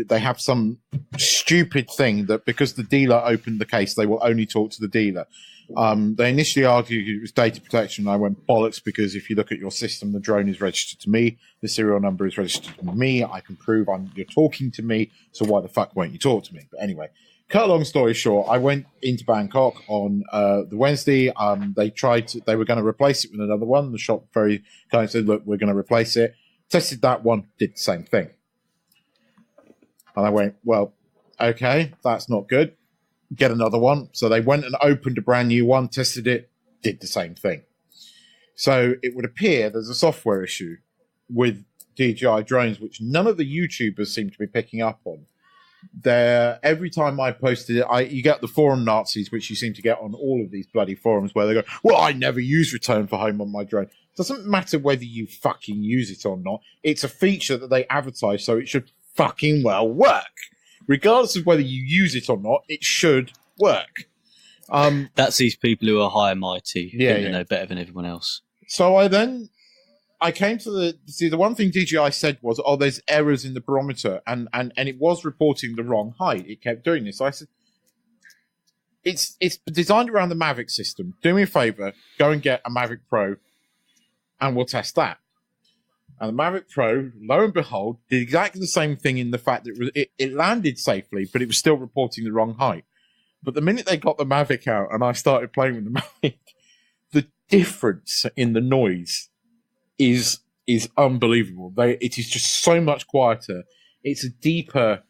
They have some stupid thing that because the dealer opened the case, they will only talk to the dealer. They initially argued it was data protection. I went bollocks because if you look at your system, the drone is registered to me. The serial number is registered to me. I can prove you're talking to me. So why the fuck won't you talk to me? But anyway, cut a long story short, I went into Bangkok on the Wednesday. They were going to replace it with another one. The shop very kind of said, look, we're going to replace it. Tested that one, did the same thing. And I went, well, okay, that's not good. Get another one. So they went and opened a brand new one, tested it, did the same thing. So it would appear there's a software issue with DJI drones, which none of the YouTubers seem to be picking up on. Every time I posted it, you get the forum Nazis, which you seem to get on all of these bloody forums, where they go, well, I never use return for home on my drone. It doesn't matter whether you fucking use it or not. It's a feature that they advertise, so it should fucking well work. Regardless of whether you use it or not, it should work. That's these people who are high and mighty, who know better than everyone else. So I came to the one thing DJI said was, oh, there's errors in the barometer, and it was reporting the wrong height. It kept doing this. So I said, it's designed around the Mavic system. Do me a favor, go and get a Mavic Pro, and we'll test that. And the Mavic Pro, lo and behold, did exactly the same thing in the fact that it landed safely, but it was still reporting the wrong height. But the minute they got the Mavic out and I started playing with the Mavic, the difference in the noise is unbelievable. It is just so much quieter. It's a deeper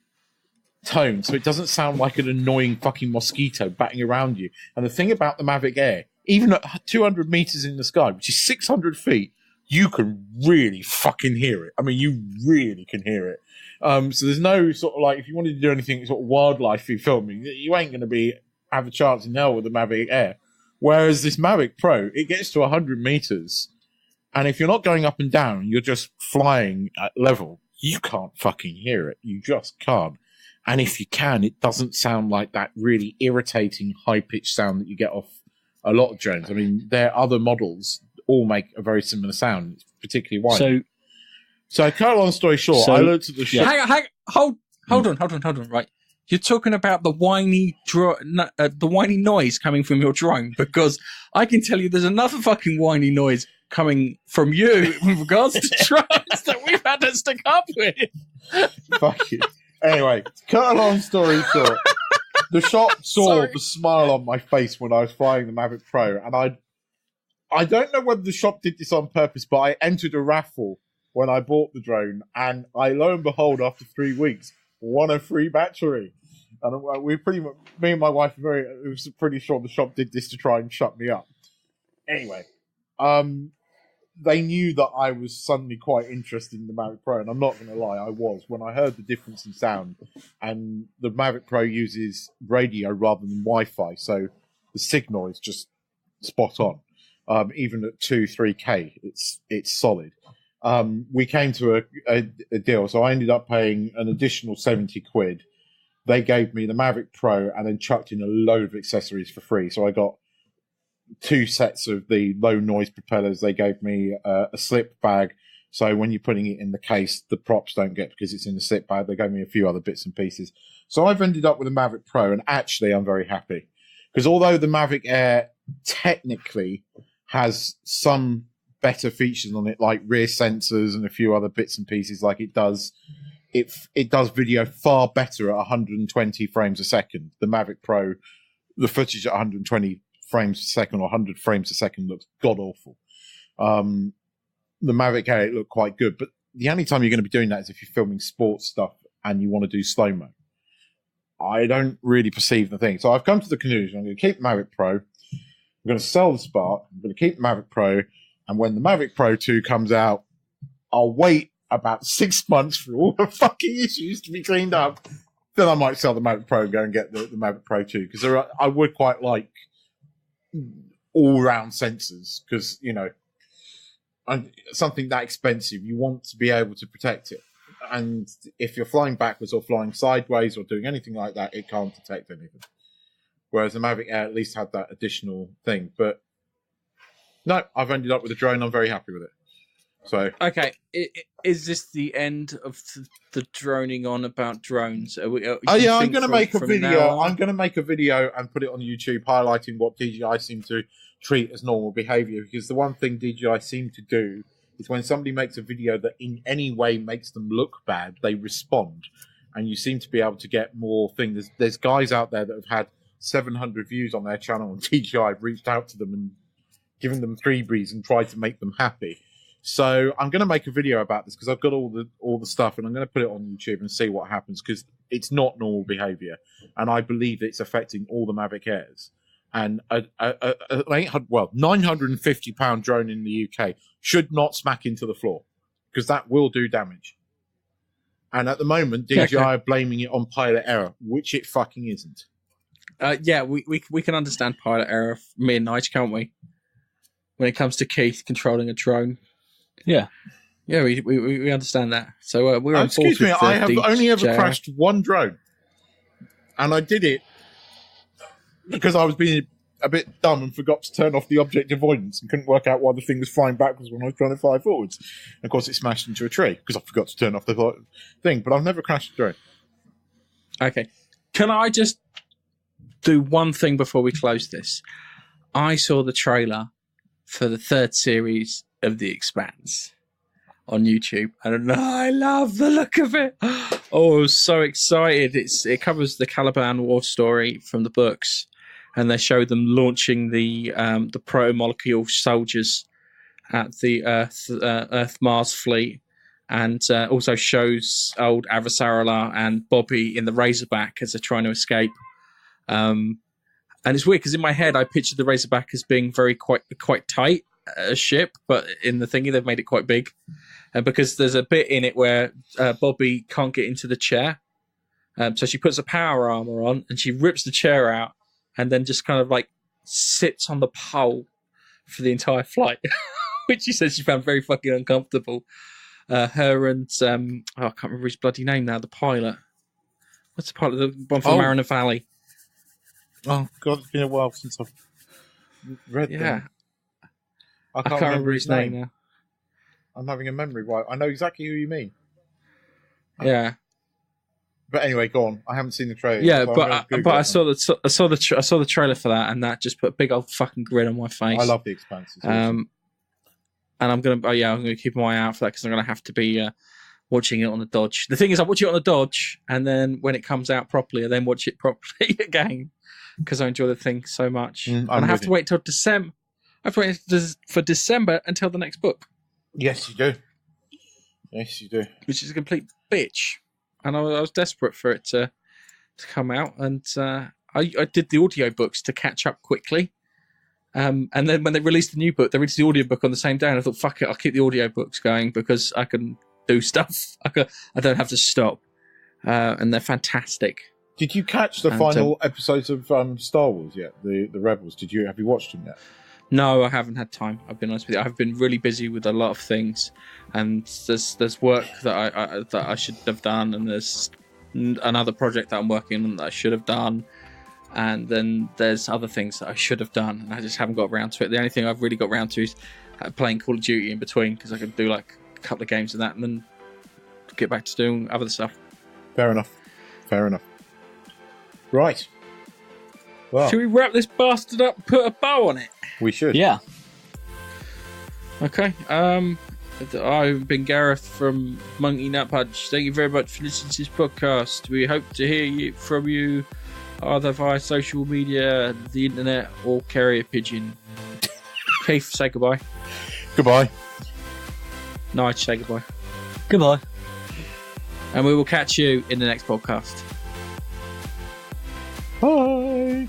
tone, so it doesn't sound like an annoying fucking mosquito batting around you. And the thing about the Mavic Air, even at 200 meters in the sky, which is 600 feet, you can really fucking hear it. I mean, you really can hear it. So there's no sort of like, if you wanted to do anything sort of wildlife-y filming, you ain't going to have a chance in hell with the Mavic Air. Whereas this Mavic Pro, it gets to 100 meters. And if you're not going up and down, you're just flying at level, you can't fucking hear it. You just can't. And if you can, it doesn't sound like that really irritating high-pitched sound that you get off a lot of drones. I mean, their other models all make a very similar sound, particularly whiny. So cut a long story short, I looked at the shot. Hold on. Right, you're talking about the whiny noise coming from your drone, because I can tell you there's another fucking whiny noise coming from you with regards to drones that we've had to stick up with. Fuck you. Anyway, cut a long story short, the shop saw the smile on my face when I was flying the Mavic Pro, and I don't know whether the shop did this on purpose, but I entered a raffle when I bought the drone, and I, lo and behold, after 3 weeks, won a free battery. And me and my wife was pretty sure the shop did this to try and shut me up. Anyway, they knew that I was suddenly quite interested in the Mavic Pro, and I'm not going to lie, I was. When I heard the difference in sound, and the Mavic Pro uses radio rather than Wi-Fi, so the signal is just spot on. Even at 2-3K, it's solid. We came to a deal, so I ended up paying an additional 70 quid. They gave me the Mavic Pro and then chucked in a load of accessories for free. So I got 2 sets of the low noise propellers. They gave me a slip bag, so when you're putting it in the case, the props don't get, because it's in the slip bag. They gave me a few other bits and pieces. So I've ended up with a Mavic Pro, and actually I'm very happy, because although the Mavic Air technically has some better features on it, like rear sensors and a few other bits and pieces, like it does video far better at 120 frames a second. The Mavic Pro, the footage at 120 frames a second or 100 frames a second looks god awful. the Mavic Air, it looked quite good. But the only time you're going to be doing that is if you're filming sports stuff and you want to do slow-mo. I don't really perceive the thing. So I've come to the conclusion, I'm going to keep Mavic Pro. I'm going to sell the Spark. I'm going to keep Mavic Pro. And when the Mavic Pro 2 comes out, I'll wait about 6 months for all the fucking issues to be cleaned up. Then I might sell the Mavic Pro and go and get the Mavic Pro 2. Because I would quite like all-round sensors. Because, you know, something that expensive, you want to be able to protect it. And if you're flying backwards or flying sideways or doing anything like that, it can't detect anything. Whereas the Mavic Air at least had that additional thing. But no, I've ended up with a drone. I'm very happy with it. So okay, is this the end of the droning on about drones? I'm going to make a video. I'm going to make a video and put it on YouTube highlighting what DJI seem to treat as normal behavior. Because the one thing DJI seem to do is when somebody makes a video that in any way makes them look bad, they respond. And you seem to be able to get more things. There's guys out there that have had 700 views on their channel, and DJI have reached out to them and given them freebies and tried to make them happy. So I'm going to make a video about this because I've got all the stuff, and I'm going to put it on YouTube and see what happens because it's not normal behavior. And I believe it's affecting all the Mavic Airs. And a 950-pound drone in the UK should not smack into the floor because that will do damage. And at the moment, DJI are blaming it on pilot error, which it fucking isn't. We can understand pilot error, me and Nige, can't we? When it comes to Keith controlling a drone. Yeah. Yeah, we understand that. So we're on board. Excuse me, I have only ever crashed one drone. And I did it because I was being a bit dumb and forgot to turn off the object avoidance and couldn't work out why the thing was flying backwards when I was trying to fly forwards. And of course, it smashed into a tree because I forgot to turn off the thing. But I've never crashed a drone. Okay. Can I just do one thing before we close this? I saw the trailer for the third series of The Expanse on YouTube, and I love the look of it. Oh, I was so excited. It covers the Caliban War story from the books, and they show them launching the proto-molecule soldiers at the Earth-Mars fleet, and also shows old Avasarala and Bobby in the Razorback as they're trying to escape. And it's weird because in my head I pictured the Razorback as being quite tight a ship, but in the thingy they've made it quite big. And because there's a bit in it where Bobby can't get into the chair, so she puts a power armor on and she rips the chair out and then just kind of like sits on the pole for the entire flight, which she says she found very fucking uncomfortable. Her and I can't remember his bloody name now. The pilot. What's the pilot? The one from Mariner Valley. Oh God, it's been a while since I've read them. I can't remember his name now. I'm having a memory right. I know exactly who you mean. Yeah. But anyway, go on. I haven't seen the trailer. Yeah, so but I saw the trailer for that, and that just put a big old fucking grin on my face. I love The Expanse. And I'm gonna keep my eye out for that because I'm gonna have to be watching it on the Dodge. The thing is, I watch it on the Dodge, and then when it comes out properly, I then watch it properly again because I enjoy the thing so much. And I have to wait till December. I have to wait for December until the next book. Yes, you do. Yes, you do. Which is a complete bitch. And I was desperate for it to come out. And I did the audiobooks to catch up quickly. And then when they released the new book, they released the audiobook on the same day. And I thought, fuck it, I'll keep the audiobooks going because I can do stuff. I don't have to stop. And they're fantastic. Did you catch the final episodes of Star Wars yet? The Rebels? Have you watched them yet? No, I haven't had time. I've been honest with you. I've been really busy with a lot of things, and there's work that I should have done, and there's another project that I'm working on that I should have done, and then there's other things that I should have done, and I just haven't got around to it. The only thing I've really got around to is playing Call of Duty in between because I can do like a couple of games of that, and then get back to doing other stuff. Fair enough. Right. Well, should we wrap this bastard up and put a bow on it? We should. Yeah. Okay. I've been Gareth from Monkey Nut Punch. Thank you very much for listening to this podcast. We hope to hear from you either via social media, the internet, or carrier pigeon. Keith, say goodbye. Goodbye. Nige, say goodbye. Goodbye. And we will catch you in the next podcast. Bye.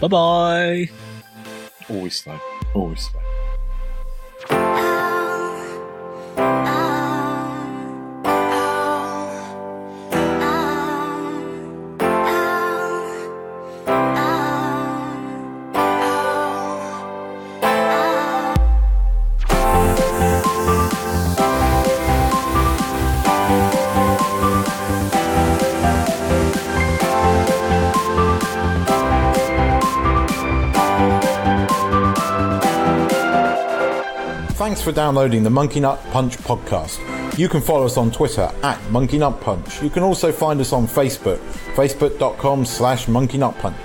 Bye-bye. Always slow. Always slow. Thanks for downloading the Monkey Nut Punch podcast. You can follow us on Twitter at Monkey Nut Punch. You can also find us on Facebook, facebook.com/Monkey Nut Punch.